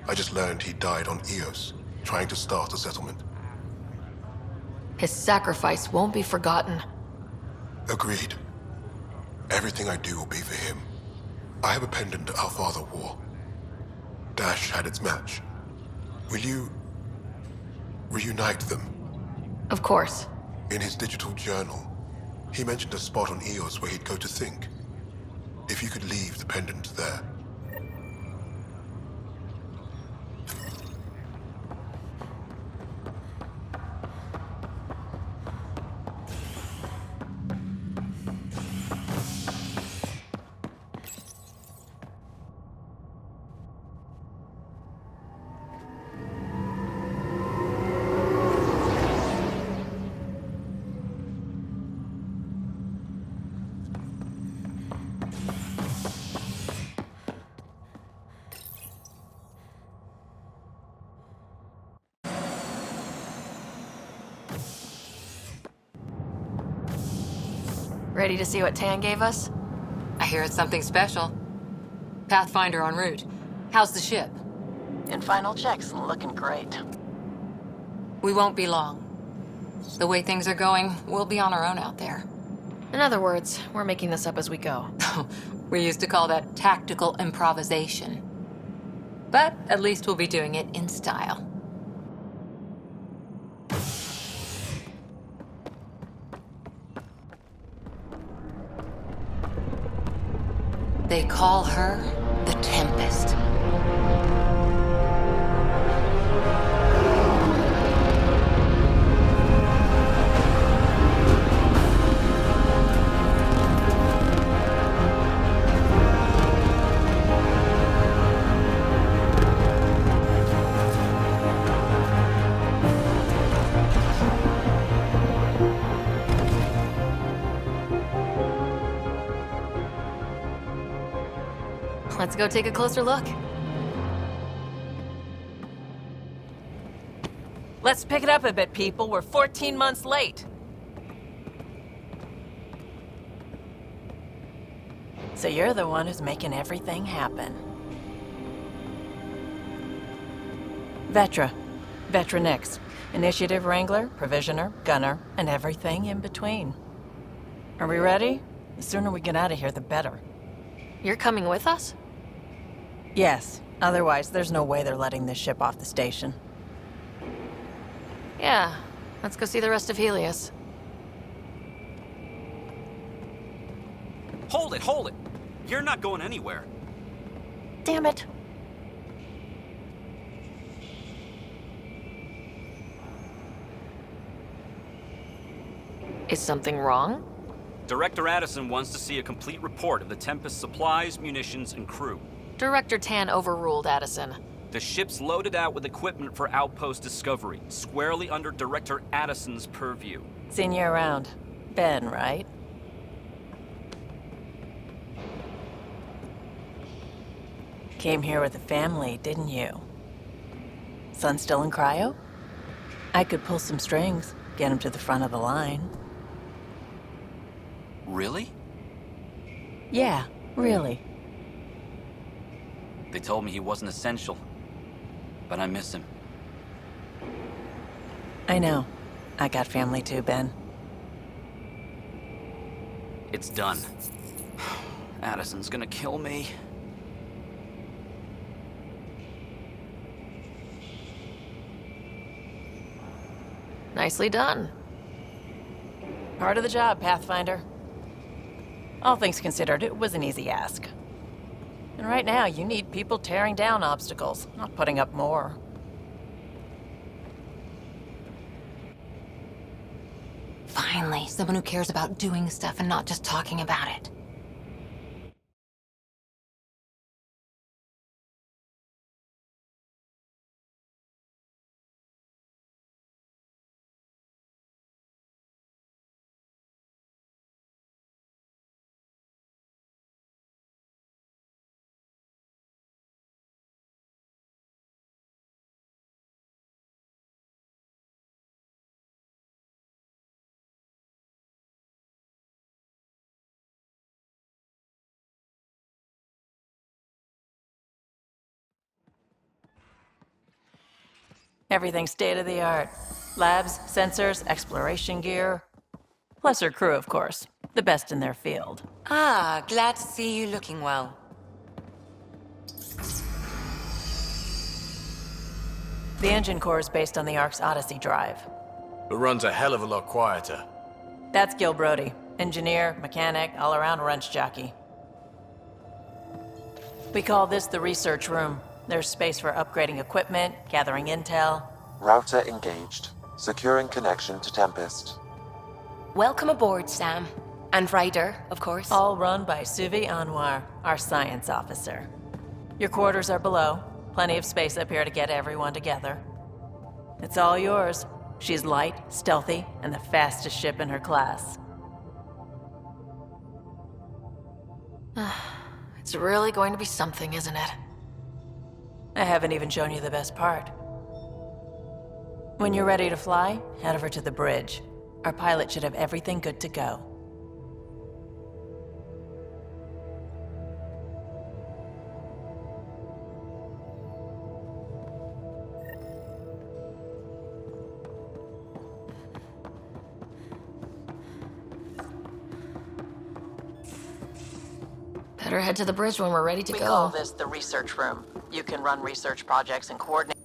I just learned he died on Eos, trying to start a settlement. His sacrifice won't be forgotten. Agreed. Everything I do will be for him. I have a pendant our father wore. Dash had its match. Will you reunite them? Of course. In his digital journal, he mentioned a spot on Eos where he'd go to think. If you could leave the pendant there. Ready to see what Tan gave us? I hear it's something special. Pathfinder en route. How's the ship? In final checks, looking great. We won't be long. The way things are going, we'll be on our own out there. In other words, we're making this up as we go. We used to call that tactical improvisation. But at least we'll be doing it in style. They call her the Tempest. Let's go take a closer look. Let's pick it up a bit, people. We're 14 months late. So you're the one who's making everything happen. Vetra. Vetra Nix. Initiative Wrangler, Provisioner, Gunner, and everything in between. Are we ready? The sooner we get out of here, the better. You're coming with us? Yes. Otherwise, there's no way they're letting this ship off the station. Yeah. Let's go see the rest of Helios. Hold it, hold it! You're not going anywhere. Damn it. Is something wrong? Director Addison wants to see a complete report of the Tempest's supplies, munitions, and crew. Director Tan overruled Addison. The ship's loaded out with equipment for outpost discovery, squarely under Director Addison's purview. Seen you around. Ben, right? Came here with a family, didn't you? Son still in cryo? I could pull some strings, get him to the front of the line. Really? Yeah, really. They told me he wasn't essential, but I miss him. I know. I got family too, Ben. It's done. Addison's gonna kill me. Nicely done. Part of the job, Pathfinder. All things considered, it was an easy ask. And right now, you need people tearing down obstacles, not putting up more. Finally, someone who cares about doing stuff and not just talking about it. Everything's state-of-the-art. Labs, sensors, exploration gear. Plus her crew, of course. The best in their field. Ah, glad to see you looking well. The engine core is based on the Ark's Odyssey drive. It runs a hell of a lot quieter. That's Gil Brody. Engineer, mechanic, all-around wrench jockey. We call this the research room. There's space for upgrading equipment, gathering intel. Router engaged. Securing connection to Tempest. Welcome aboard, Sam. And Ryder, of course. All run by Suvi Anwar, our science officer. Your quarters are below. Plenty of space up here to get everyone together. It's all yours. She's light, stealthy, and the fastest ship in her class. It's really going to be something, isn't it? I haven't even shown you the best part. When you're ready to fly, head over to the bridge. Our pilot should have everything good to go. Better head to the bridge when we're ready to We go. call this the research room. You can run research projects and coordinate.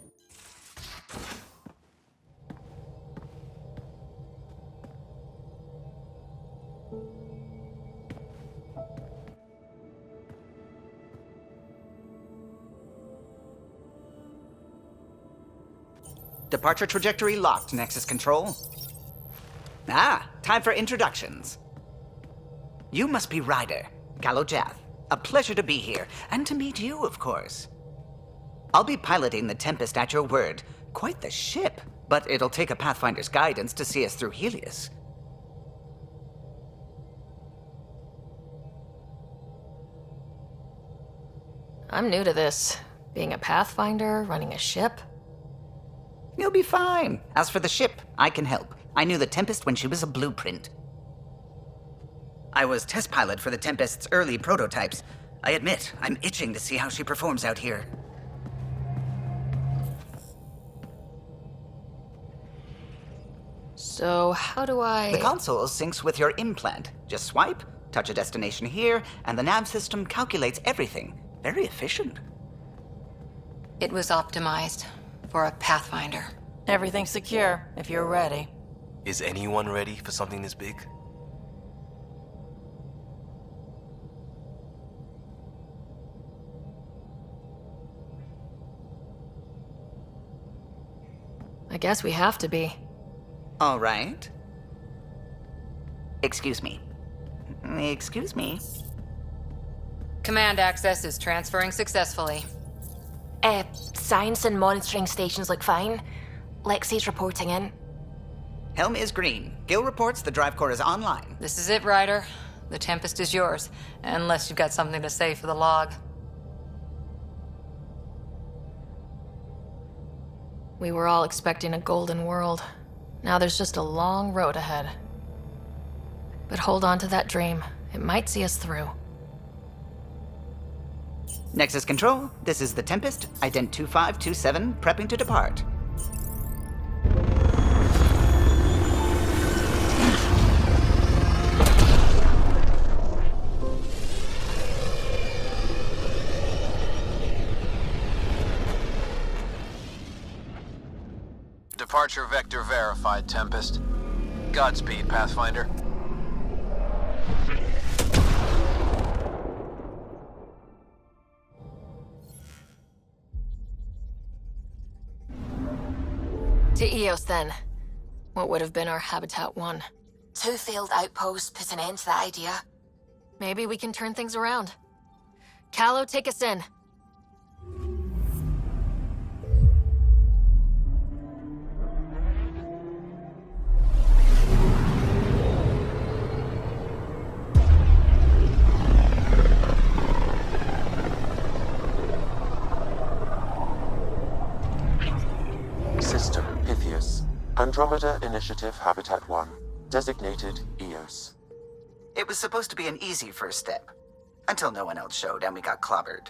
Departure trajectory locked, Nexus Control. Ah, time for introductions. You must be Ryder, Galojath. A pleasure to be here, and to meet you, of course. I'll be piloting the Tempest at your word. Quite the ship, but it'll take a Pathfinder's guidance to see us through Helios. I'm new to this. Being a Pathfinder, running a ship. You'll be fine. As for the ship, I can help. I knew the Tempest when she was a blueprint. I was test pilot for the Tempest's early prototypes. I admit, I'm itching to see how she performs out here. So, how do I... The console syncs with your implant. Just swipe, touch a destination here, and the nav system calculates everything. Very efficient. It was optimized for a Pathfinder. Everything's secure, if you're ready. Is anyone ready for something this big? I guess we have to be. All right. Excuse me. Excuse me. Command access is transferring successfully. Science and monitoring stations look fine. Lexi's reporting in. Helm is green. Gil reports the drive core is online. This is it, Ryder. The Tempest is yours, unless you've got something to say for the log. We were all expecting a golden world. Now there's just a long road ahead. But hold on to that dream. It might see us through. Nexus Control, this is the Tempest, Ident 2527, prepping to depart. Departure vector verified, Tempest. Godspeed, Pathfinder. To Eos, then. What would have been our Habitat 1? 2 failed outposts put an end to that idea. Maybe we can turn things around. Callow, take us in. System Pythias. Andromeda Initiative Habitat 1. Designated Eos. It was supposed to be an easy first step. Until no one else showed and we got clobbered.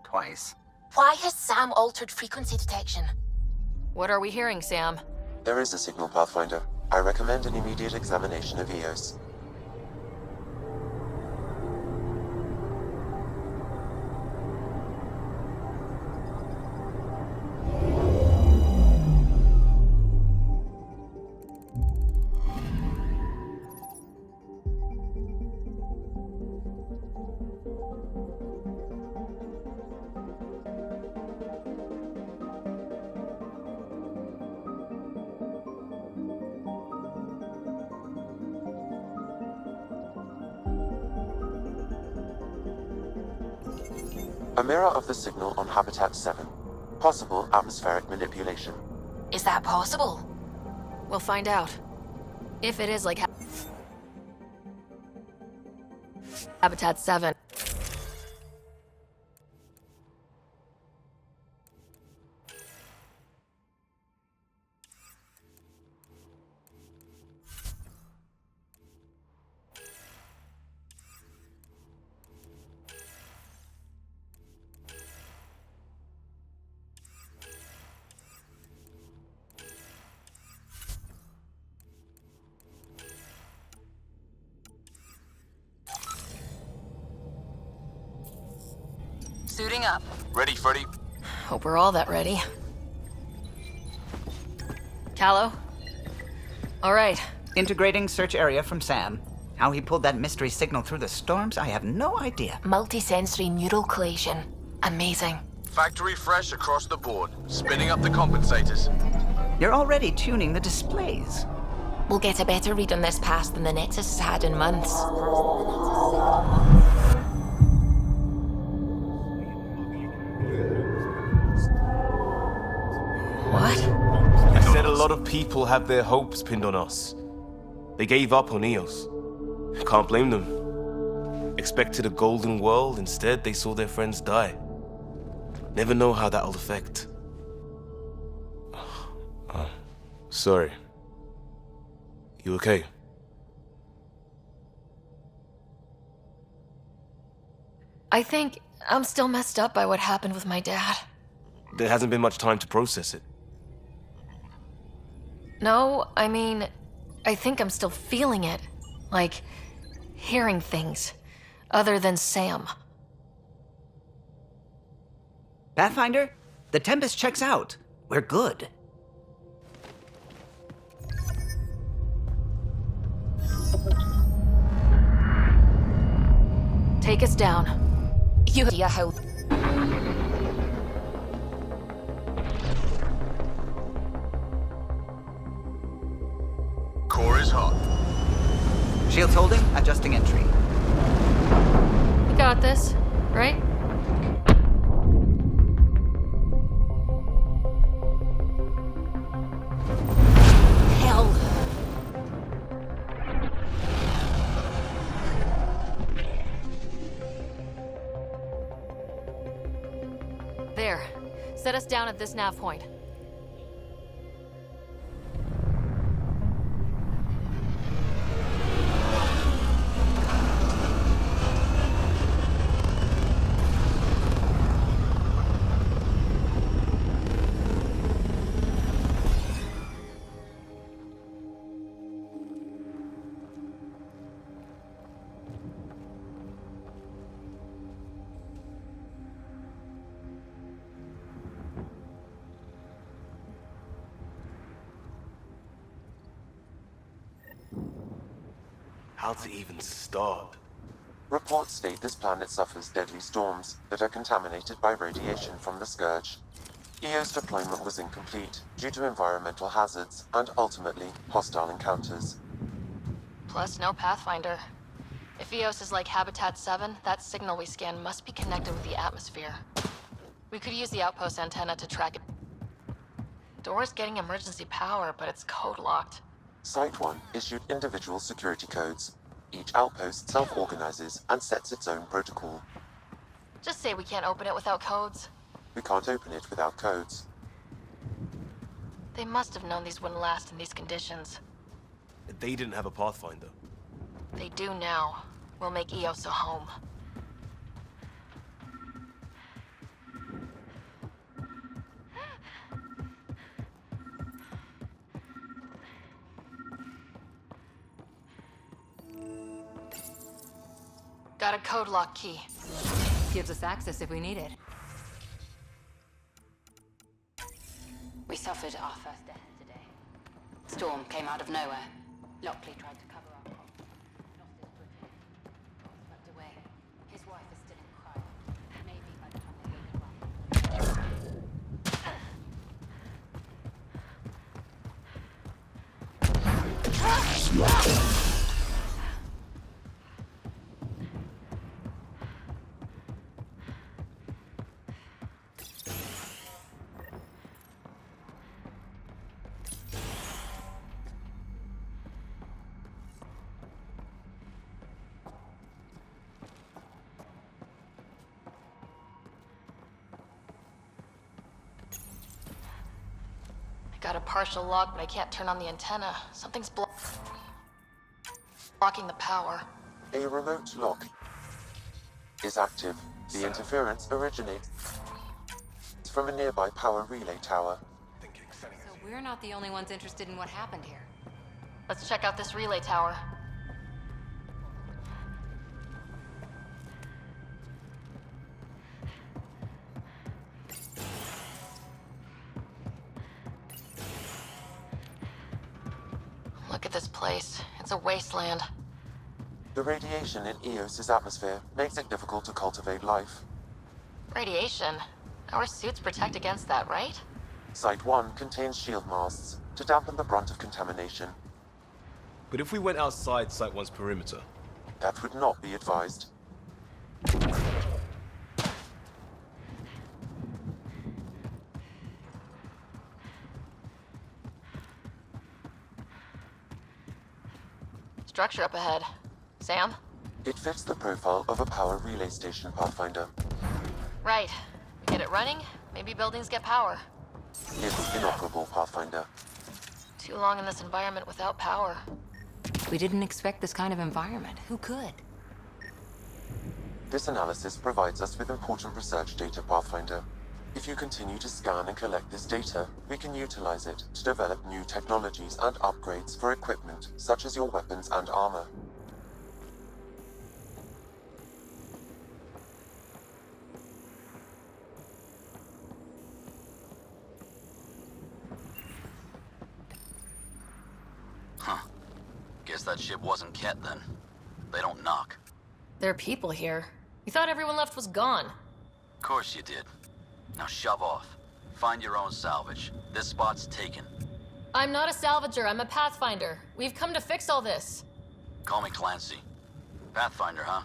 Twice. Why has Sam altered frequency detection? What are we hearing, Sam? There is a signal, Pathfinder. I recommend an immediate examination of Eos. A mirror of the signal on Habitat 7. Possible atmospheric manipulation. Is that possible? We'll find out. If it is like Habitat 7. Suiting up. Ready, Freddy? Hope we're all that ready. Callow? All right. Integrating search area from Sam. How he pulled that mystery signal through the storms, I have no idea. Multisensory neural collation. Amazing. Factory fresh across the board. Spinning up the compensators. You're already tuning the displays. We'll get a better read on this pass than the Nexus has had in months. What? I said a lot of people have their hopes pinned on us. They gave up on Eos. Can't blame them. Expected a golden world, instead they saw their friends die. Never know how that'll affect. Sorry. You okay? I think I'm still messed up by what happened with my dad. There hasn't been much time to process it. No, I mean, I think I'm still feeling it. Like, hearing things. Other than Sam. Pathfinder, the Tempest checks out. We're good. Take us down. You how? Core is hot. Shields holding, adjusting entry. We got this, right? Hell. There. Set us down at this nav point. How to even start? Reports state this planet suffers deadly storms that are contaminated by radiation from the Scourge. EO's deployment was incomplete due to environmental hazards and ultimately hostile encounters. Plus, no Pathfinder. If Eos is like Habitat 7, that signal we scan must be connected with the atmosphere. We could use the outpost antenna to track it. Door's getting emergency power, but it's code-locked. Site 1 issued individual security codes. Each outpost self-organizes and sets its own protocol. Just say we can't open it without codes. We can't open it without codes. They must have known these wouldn't last in these conditions. They didn't have a Pathfinder. They do now. We'll make Eos a home. Got a code lock key. Gives us access if we need it. We suffered our first death today. Storm came out of nowhere. Lockley tried to cover our lost his briefing. Swept away. His wife is still in cryo. Maybe by the time they wake him up. Got a partial lock, but I can't turn on the antenna. Something's blocking the power. A remote lock is active. The interference originates from a nearby power relay tower. So we're not the only ones interested in what happened here. Let's check out this relay tower. Look at this place. It's a wasteland. The radiation in Eos's atmosphere makes it difficult to cultivate life. Radiation? Our suits protect against that, right? Site 1 contains shield masts to dampen the brunt of contamination. But if we went outside Site 1's perimeter? That would not be advised. Structure up ahead. Sam? It fits the profile of a power relay station, Pathfinder. Right. Get it running, maybe buildings get power. It's inoperable, Pathfinder. Too long in this environment without power. We didn't expect this kind of environment. Who could? This analysis provides us with important research data, Pathfinder. If you continue to scan and collect this data, we can utilize it to develop new technologies and upgrades for equipment, such as your weapons and armor. Huh. Guess that ship wasn't Ket then. They don't knock. There are people here. You thought everyone left was gone. Of course you did. Now shove off. Find your own salvage. This spot's taken. I'm not a salvager, I'm a pathfinder. We've come to fix all this. Call me Clancy. Pathfinder, huh?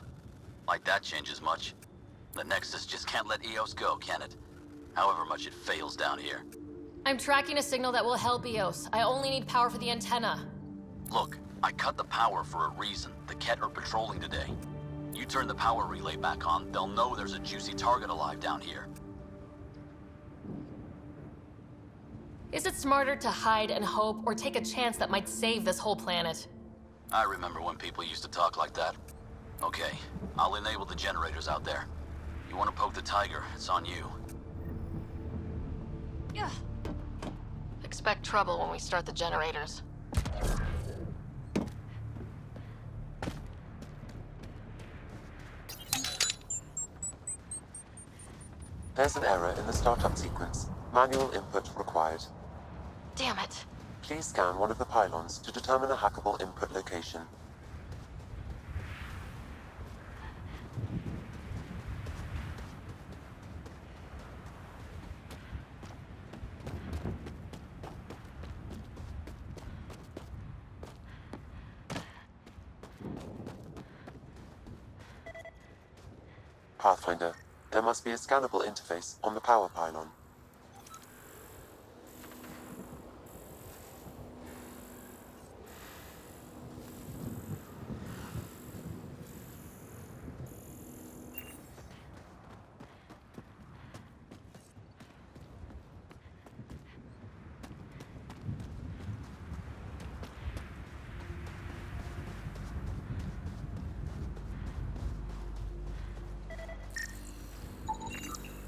Like that changes much. The Nexus just can't let Eos go, can it? However much it fails down here. I'm tracking a signal that will help Eos. I only need power for the antenna. Look, I cut the power for a reason. The Ket are patrolling today. You turn the power relay back on, they'll know there's a juicy target alive down here. Is it smarter to hide and hope, or take a chance that might save this whole planet? I remember when people used to talk like that. Okay, I'll enable the generators out there. You want to poke the tiger, it's on you. Yeah. Expect trouble when we start the generators. There's an error in the startup sequence. Manual input required. Damn it. Please scan one of the pylons to determine a hackable input location. Pathfinder, there must be a scannable interface on the power pylon.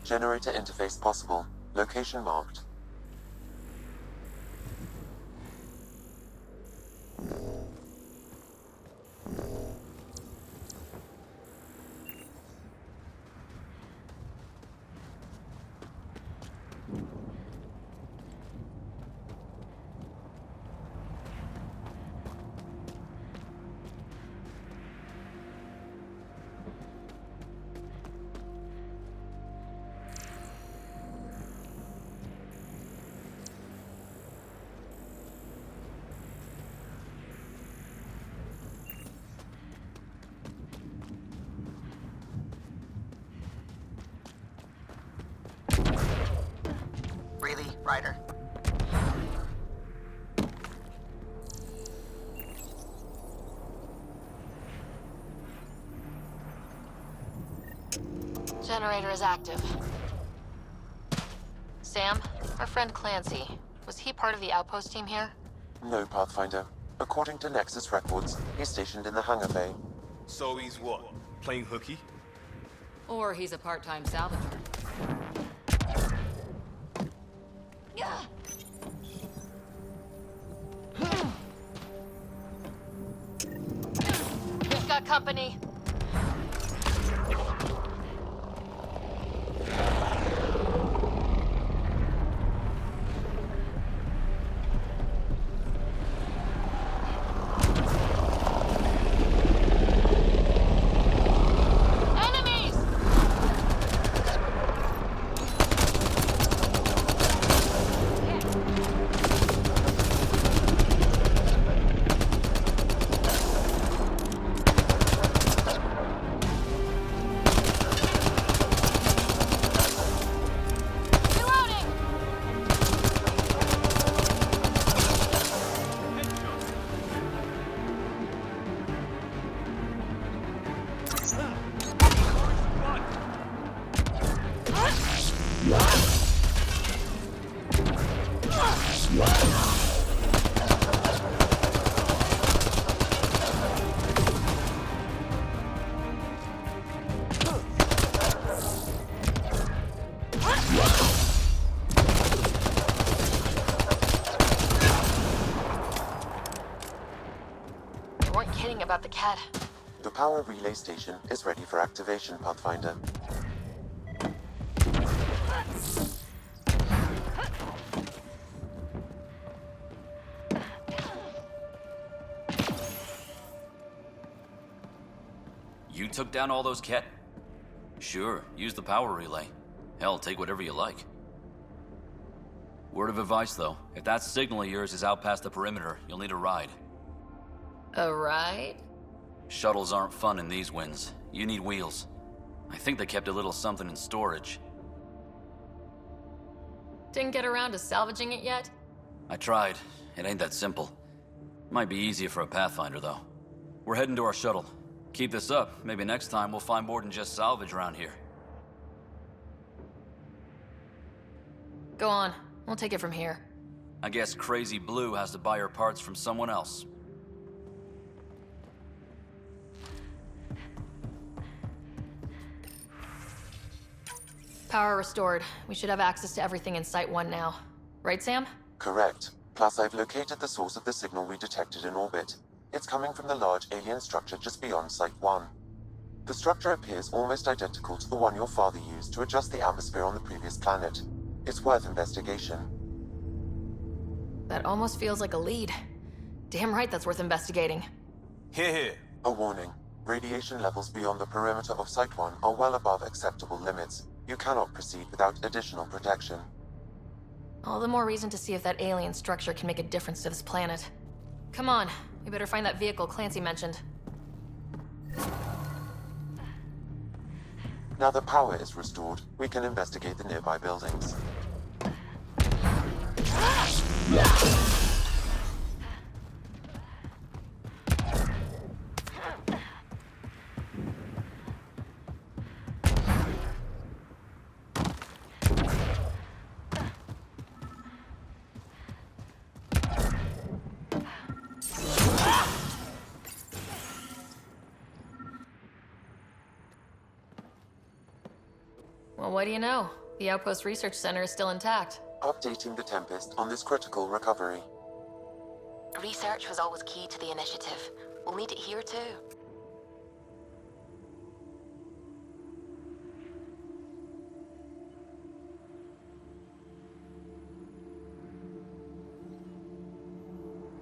Generator interface possible. Location marked. Really, Ryder? Generator is active. Sam, our friend Clancy, was he part of the outpost team here? No, Pathfinder. According to Nexus records, he's stationed in the hangar bay. So he's what? Playing hooky? Or he's a part-time salvager. We've got company. You weren't kidding about the cat. The power relay station is ready for activation, Pathfinder. You took down all those Ket? Sure, use the power relay. Hell, take whatever you like. Word of advice, though. If that signal of yours is out past the perimeter, you'll need a ride. A ride? Shuttles aren't fun in these winds. You need wheels. I think they kept a little something in storage. Didn't get around to salvaging it yet? I tried. It ain't that simple. Might be easier for a Pathfinder, though. We're heading to our shuttle. Keep this up. Maybe next time we'll find more than just salvage around here. Go on. We'll take it from here. I guess Crazy Blue has to buy her parts from someone else. Power restored. We should have access to everything in Site 1 now. Right, Sam? Correct. Plus, I've located the source of the signal we detected in orbit. It's coming from the large alien structure just beyond Site 1. The structure appears almost identical to the one your father used to adjust the atmosphere on the previous planet. It's worth investigation. That almost feels like a lead. Damn right that's worth investigating. Here. A warning. Radiation levels beyond the perimeter of Site 1 are well above acceptable limits. You cannot proceed without additional protection. All the more reason to see if that alien structure can make a difference to this planet. Come on, we better find that vehicle Clancy mentioned. Now that power is restored, we can investigate the nearby buildings. Well, what do you know? The Outpost Research Center is still intact. Updating the Tempest on this critical recovery. Research was always key to the initiative. We'll need it here too.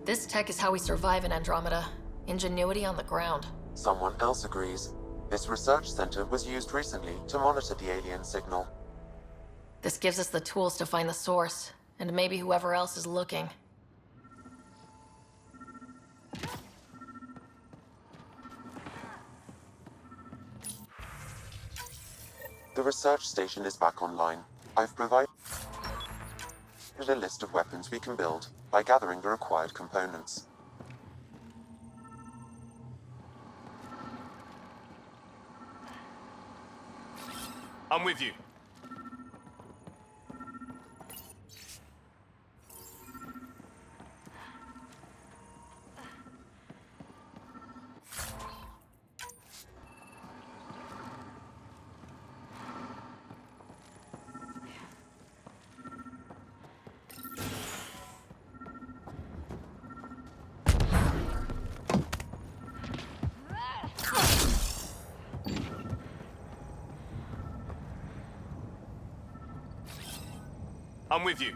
This tech is how we survive in Andromeda. Ingenuity on the ground. Someone else agrees. This research center was used recently to monitor the alien signal. This gives us the tools to find the source, and maybe whoever else is looking. The research station is back online. I've provided a list of weapons we can build by gathering the required components. I'm with you. I'm with you.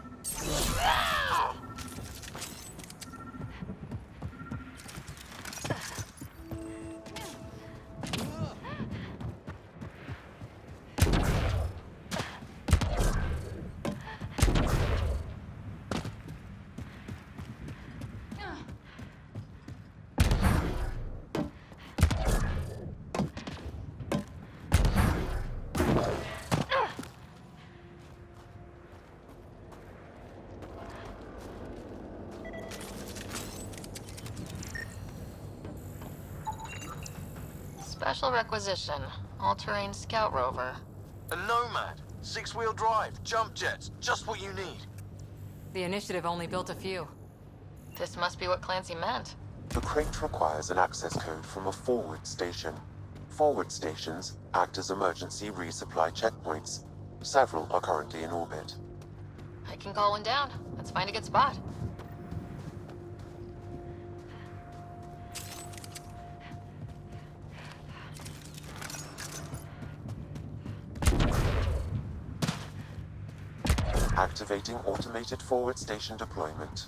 Special requisition. All-terrain scout rover. A nomad? 6-wheel drive, jump jets, just what you need. The initiative only built a few. This must be what Clancy meant. The crate requires an access code from a forward station. Forward stations act as emergency resupply checkpoints. Several are currently in orbit. I can call one down. Let's find a good spot. Activating automated forward station deployment.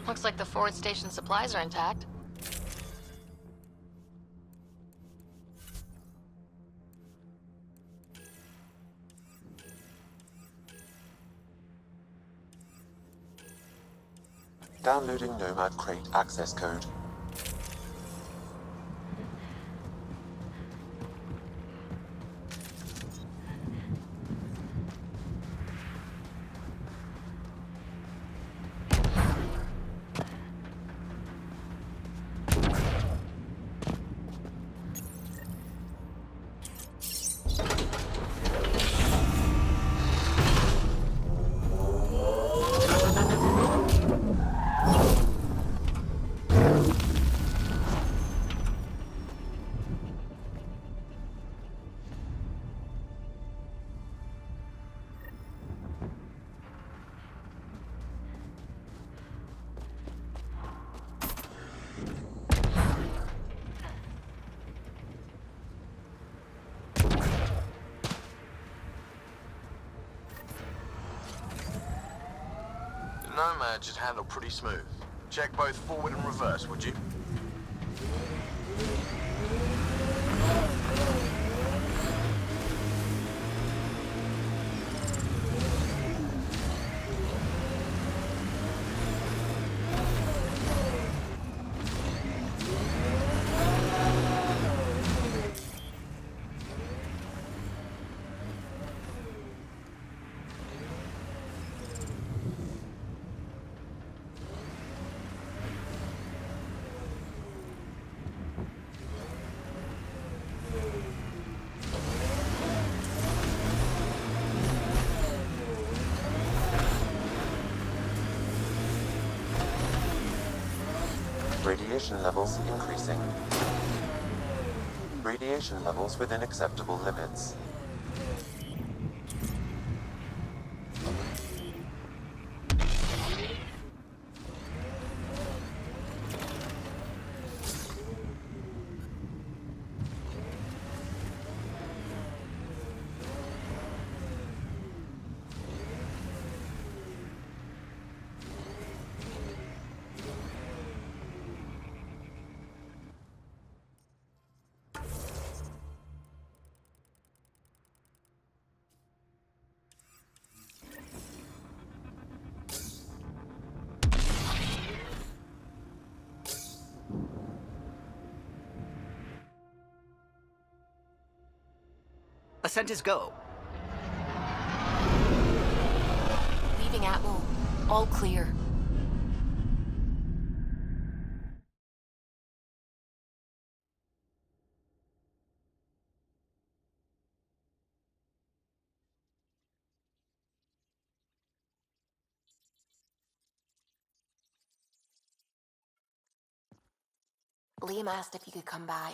Looks like the forward station supplies are intact. Downloading Nomad crate access code. Nomad should handle pretty smooth. Check both forward and reverse, would you? Radiation levels increasing. Radiation levels within acceptable limits. Ascent is go. Leaving Atmo. All clear. Liam asked if you could come by.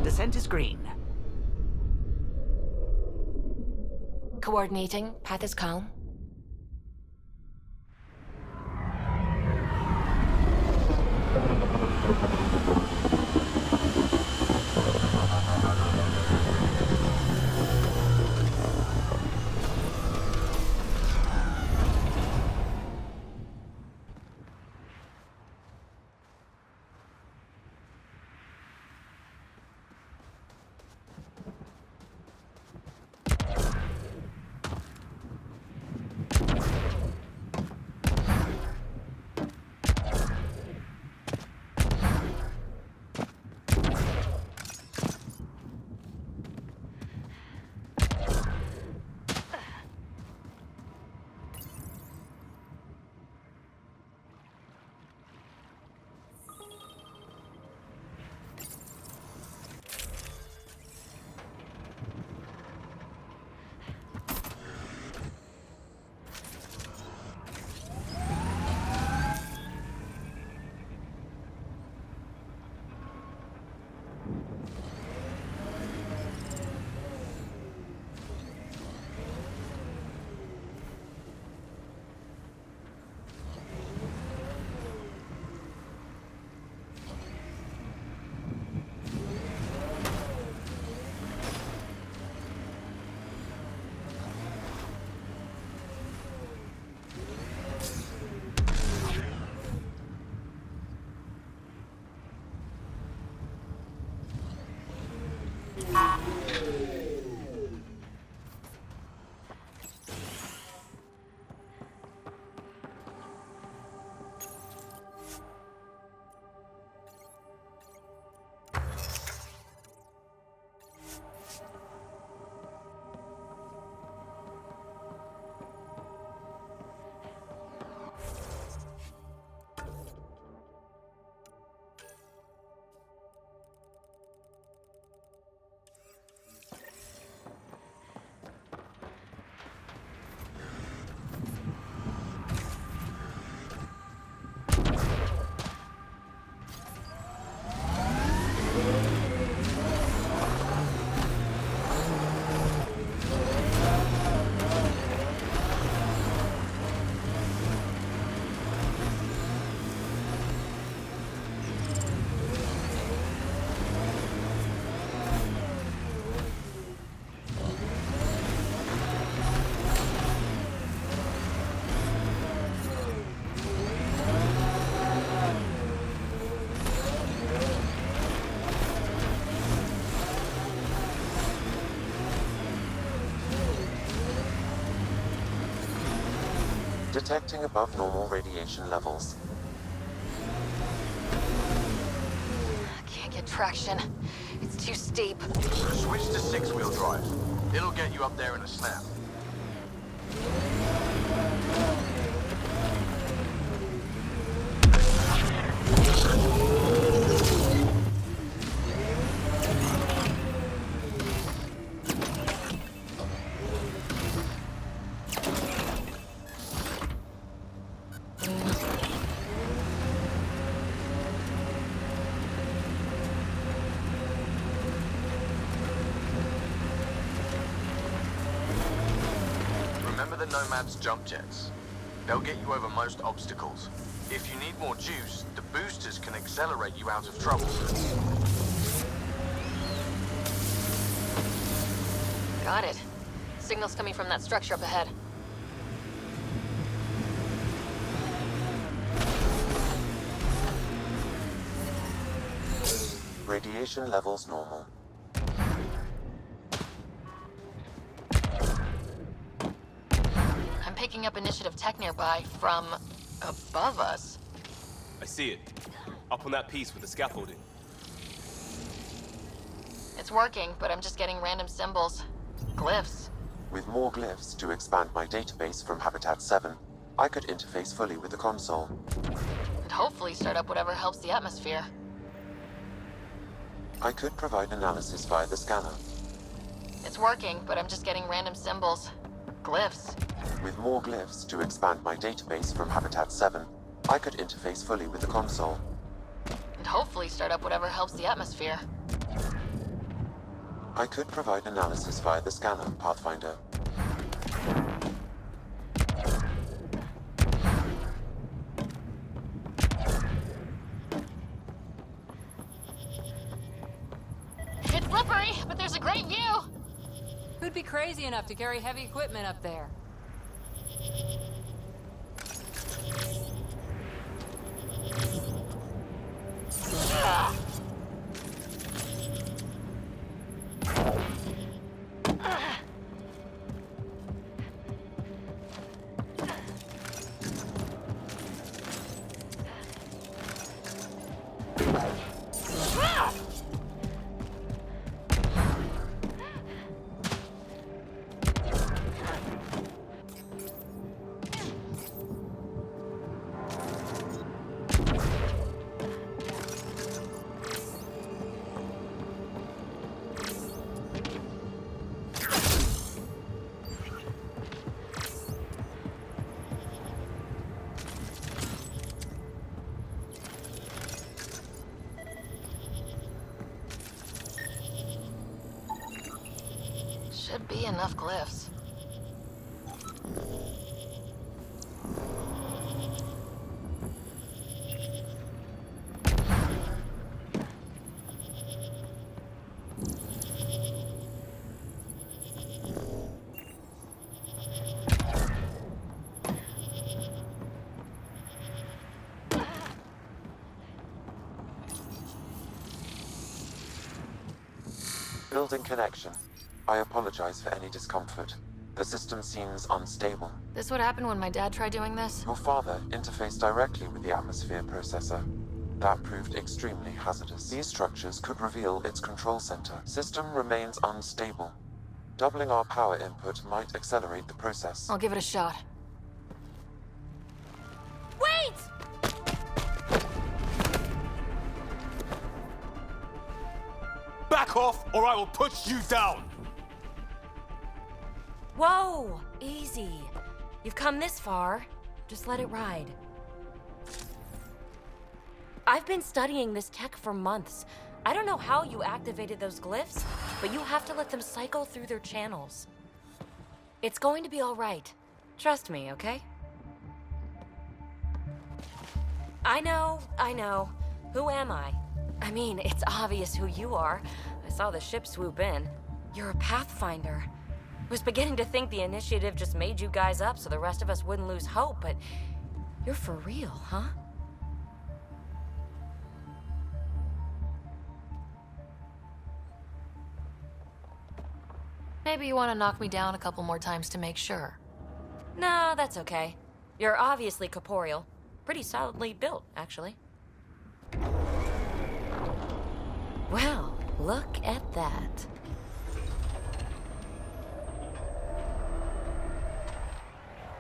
Descent is green. Coordinating. Path is calm. Detecting above normal radiation levels. Can't get traction. It's too steep. Switch to six-wheel drive. It'll get you up there in a snap. Remember the Nomad's jump jets? They'll get you over most obstacles. If you need more juice, the boosters can accelerate you out of trouble. Got it. Signal's coming from that structure up ahead. Radiation levels normal. I'm picking up initiative tech nearby from above us. I see it. Up on that piece with the scaffolding. It's working, but I'm just getting random symbols. Glyphs. With more glyphs to expand my database from Habitat 7, I could interface fully with the console. And hopefully start up whatever helps the atmosphere. I could provide analysis via the scanner. It's working, but I'm just getting random symbols. Glyphs. With more glyphs to expand my database from Habitat 7, I could interface fully with the console. And hopefully start up whatever helps the atmosphere. I could provide analysis via the scanner, Pathfinder. It's slippery, but there's a great view! Who'd be crazy enough to carry heavy equipment up there? Should be enough glyphs. Building connection. I apologize for any discomfort. The system seems unstable. This would happen when my dad tried doing this? Your father interfaced directly with the atmosphere processor. That proved extremely hazardous. These structures could reveal its control center. System remains unstable. Doubling our power input might accelerate the process. I'll give it a shot. Wait! Back off, or I will put you down! Whoa! Easy. You've come this far. Just let it ride. I've been studying this tech for months. I don't know how you activated those glyphs, but you have to let them cycle through their channels. It's going to be all right. Trust me, okay? I know. Who am I? I mean, it's obvious who you are. I saw the ship swoop in. You're a Pathfinder. I was beginning to think the initiative just made you guys up so the rest of us wouldn't lose hope, but you're for real, huh? Maybe you want to knock me down a couple more times to make sure. No, that's okay. You're obviously corporeal. Pretty solidly built, actually. Well, look at that.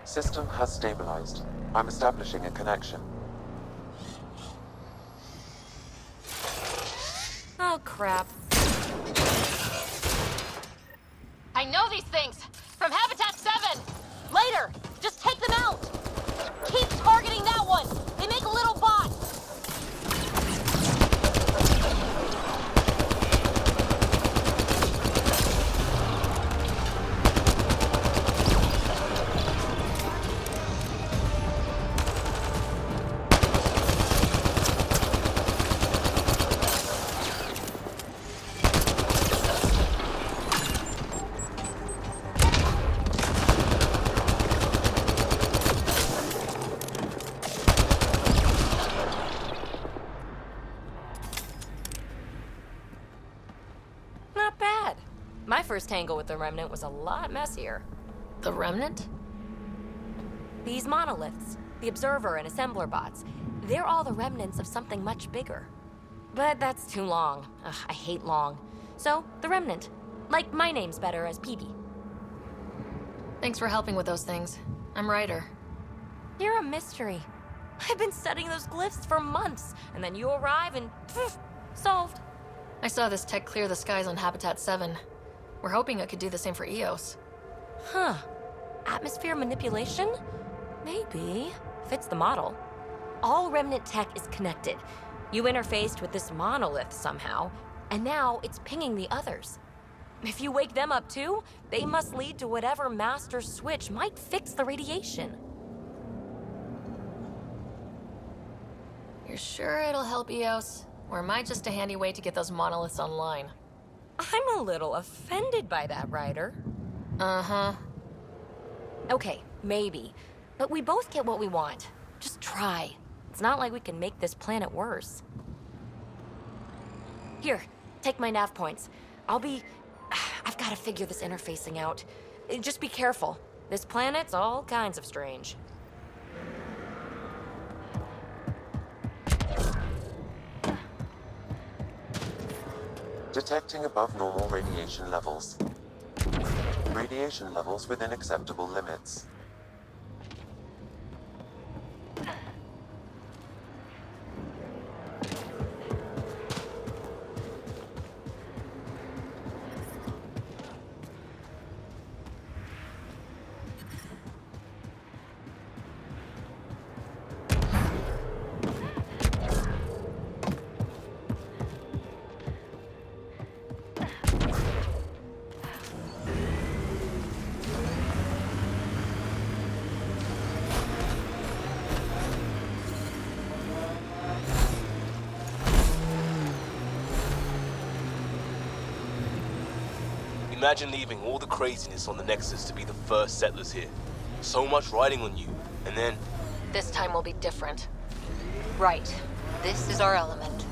System has stabilized. I'm establishing a connection. Oh, crap. I know these things! From Habitat 7! Later! Just take them out! Keep targeting that one! They make little bots! My first tangle with the Remnant was a lot messier. The Remnant? These monoliths, the Observer and Assembler bots, they're all the remnants of something much bigger. But that's too long. Ugh, I hate long. So, the Remnant. Like my name's better as PB. Thanks for helping with those things. I'm Ryder. You're a mystery. I've been studying those glyphs for months, and then you arrive and poof, solved. I saw this tech clear the skies on Habitat 7. We're hoping it could do the same for EOS. Huh. Atmosphere manipulation? Maybe. Fits the model. All Remnant tech is connected. You interfaced with this monolith somehow, and now it's pinging the others. If you wake them up too, they must lead to whatever master switch might fix the radiation. You're sure it'll help EOS? Or am I just a handy way to get those monoliths online? I'm a little offended by that, Ryder. Uh-huh. Okay, maybe. But we both get what we want. Just try. It's not like we can make this planet worse. Here, take my nav points. I've got to figure this interfacing out. Just be careful. This planet's all kinds of strange. Detecting above normal radiation levels. Radiation levels within acceptable limits. Imagine leaving all the craziness on the Nexus to be the first settlers here. So much riding on you, and then... This time will be different. Right. This is our element.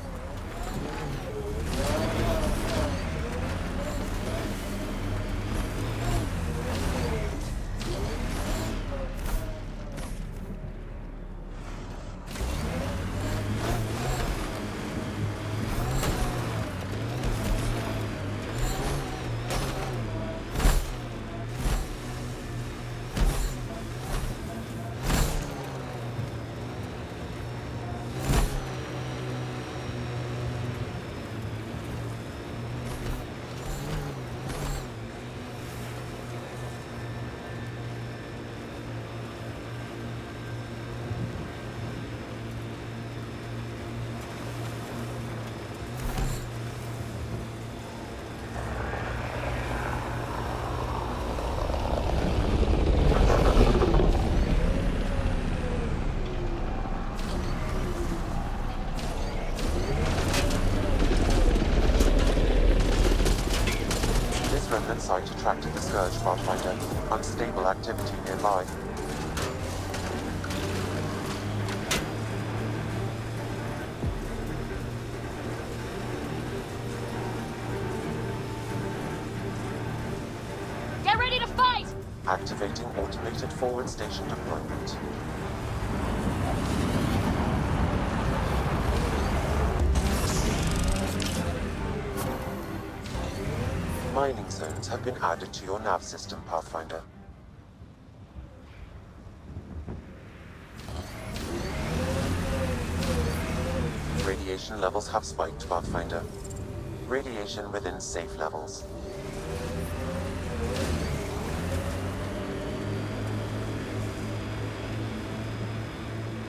remnant site attracted the Scourge Pathfinder. Unstable activity nearby. Get ready to fight! Activating automated forward station deployment. Mining zones have been added to your nav system, Pathfinder. Radiation levels have spiked, Pathfinder. Radiation within safe levels.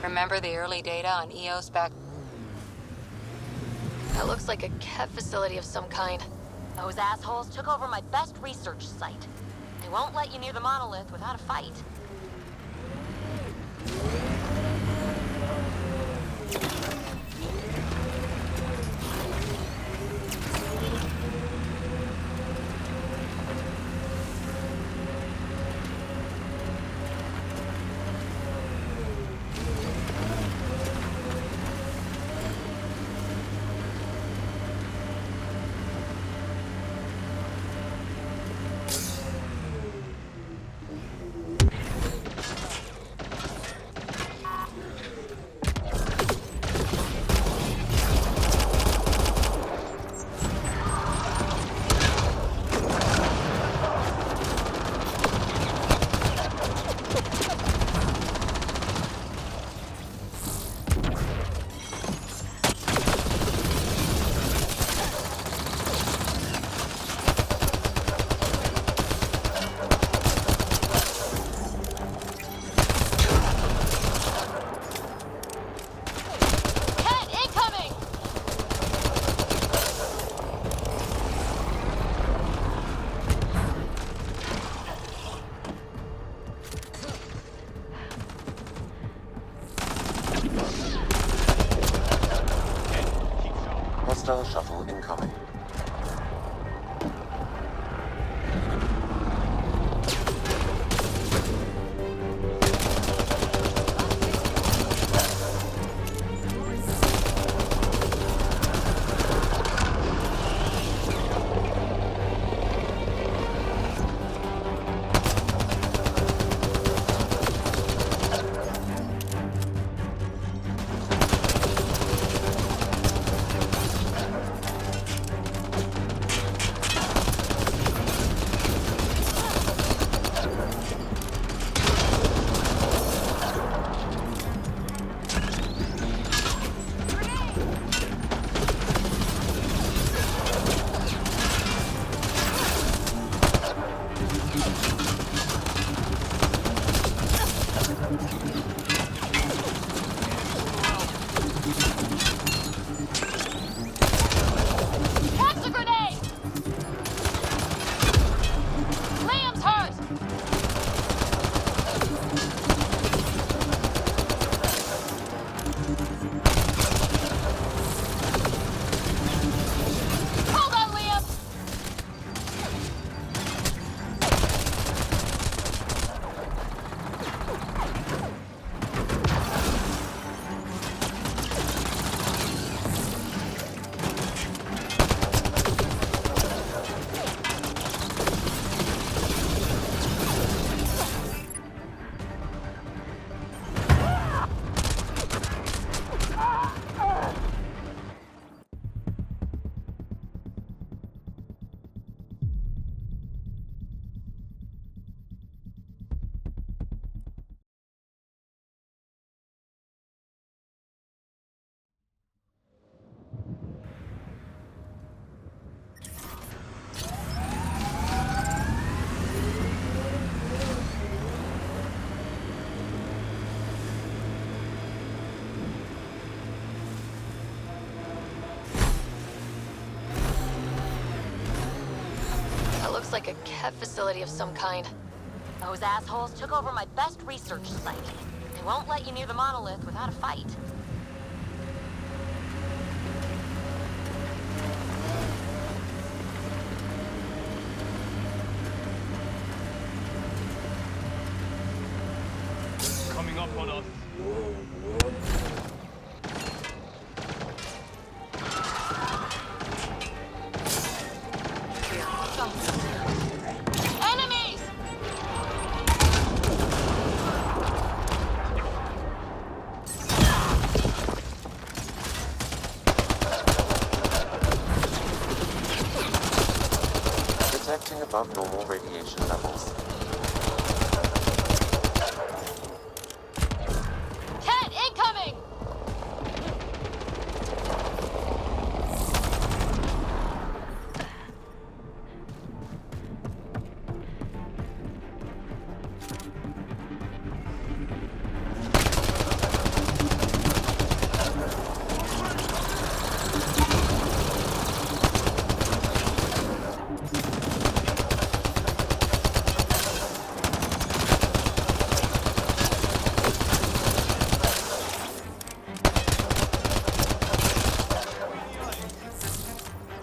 Remember the early data on EOS back? That looks like a Kev facility of some kind. Those assholes took over my best research site. They won't let you near the monolith without a fight. Hostile shuttle incoming. Looks like a Kev facility of some kind. Those assholes took over my best research site. They won't let you near the monolith without a fight. coming up on us. Enemies! Detecting above normal radiation levels. Cat incoming!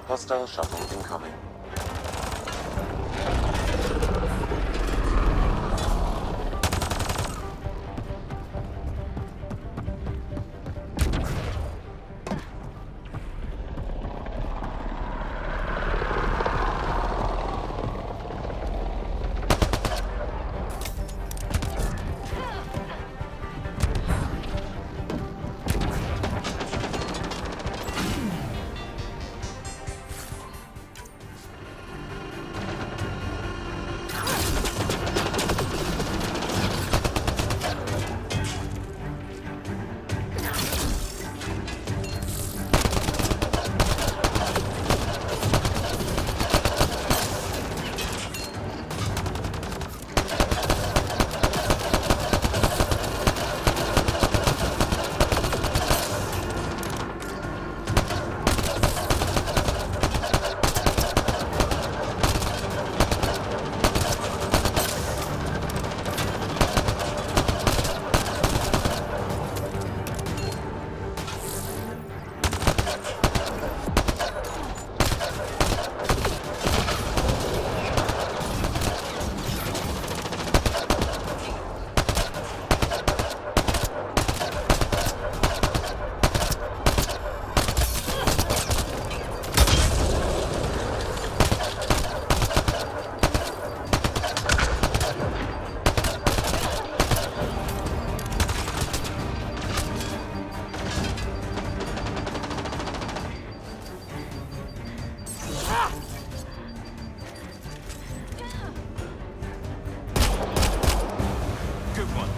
Hostile shuttle incoming. Good one.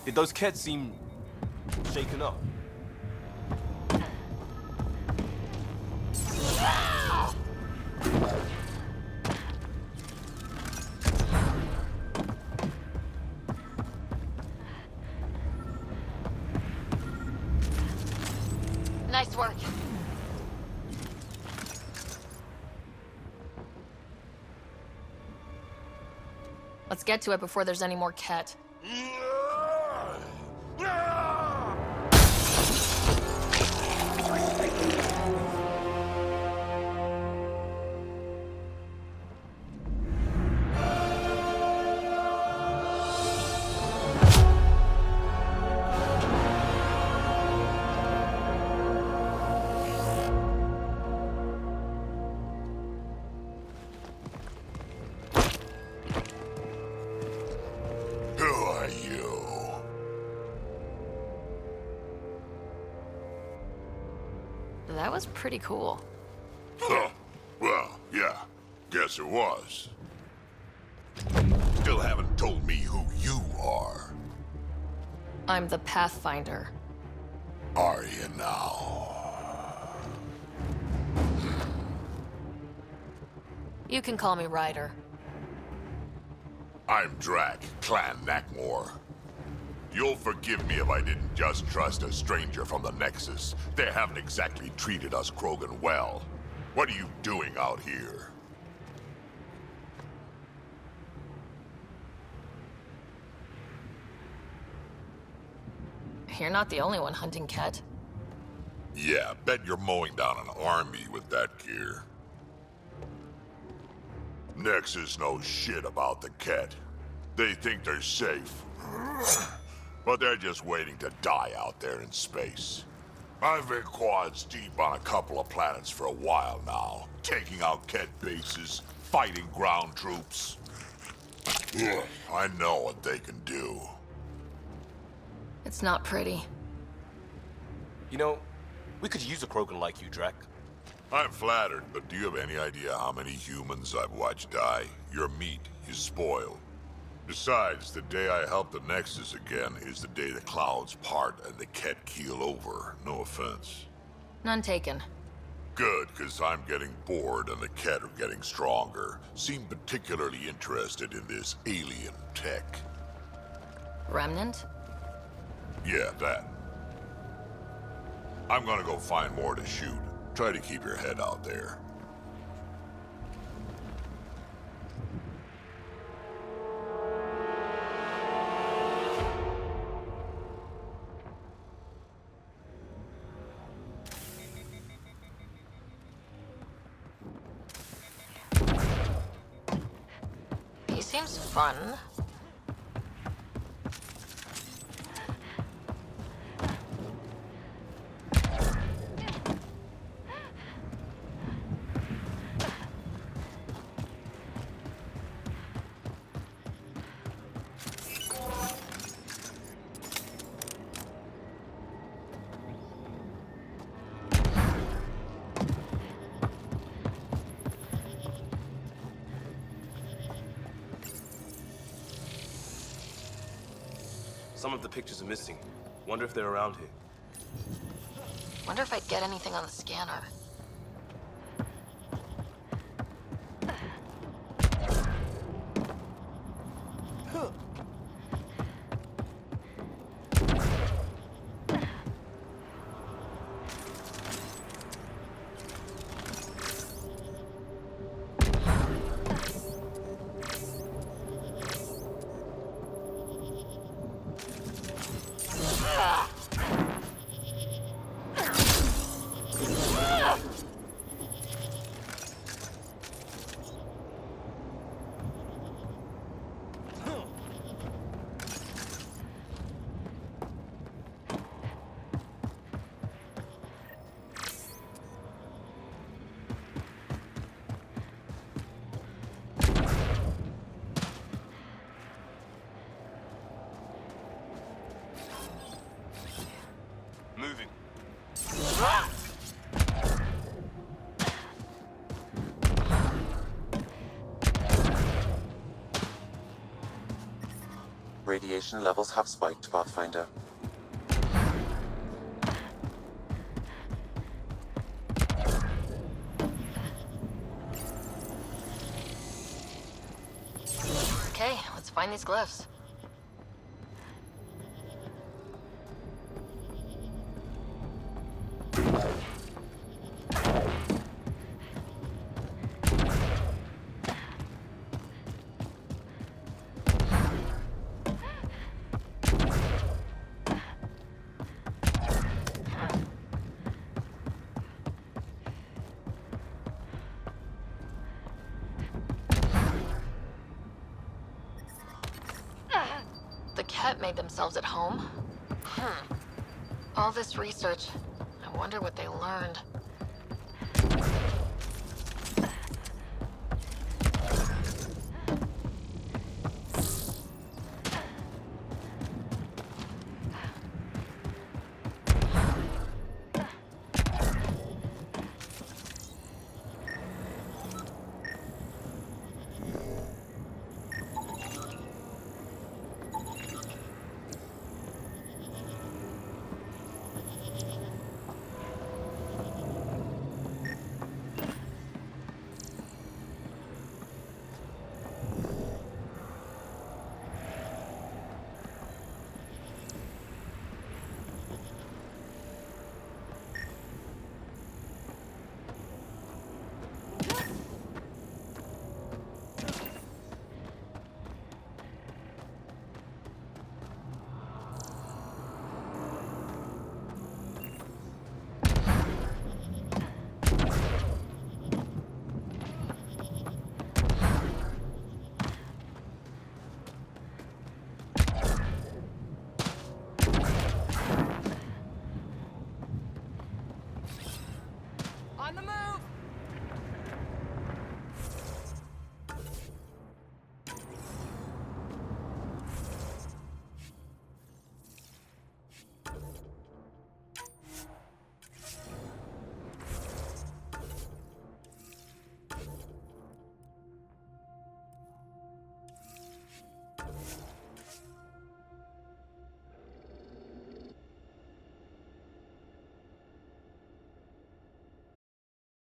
Did those kids seem shaken up? Nice work. Let's get to it before there's any more Ket. Who are you? That was pretty cool. Huh. Well, yeah. Guess it was. Still haven't told me who you are. I'm the Pathfinder. Are you now? You can call me Ryder. I'm Drac, Clan Nakmor. You'll forgive me if I didn't just trust a stranger from the Nexus. They haven't exactly treated us Krogan well. What are you doing out here? You're not the only one hunting Ket. Yeah, bet you're mowing down an army with that gear. Nexus knows shit about the Ket. They think they're safe. But they're just waiting to die out there in space. I've been quads deep on a couple of planets for a while now, taking out Ket bases, fighting ground troops. I know what they can do. It's not pretty. You know, we could use a Krogan like you, Drac. I'm flattered, but do you have any idea how many humans I've watched die? Your meat is spoiled. Besides, the day I help the Nexus again is the day the clouds part and the Ket keel over. No offense. None taken. Good, because I'm getting bored and the Ket are getting stronger. Seem particularly interested in this alien tech. Remnant? Yeah, that. I'm gonna go find more to shoot. Try to keep your head out there. He seems fun. Some of the pictures are missing. Wonder if they're around here. Wonder if I'd get anything on the scanner. Moving. Radiation levels have spiked, Pathfinder. Okay, let's find these glyphs. The Ket made themselves at home. All this research, I wonder what they learned.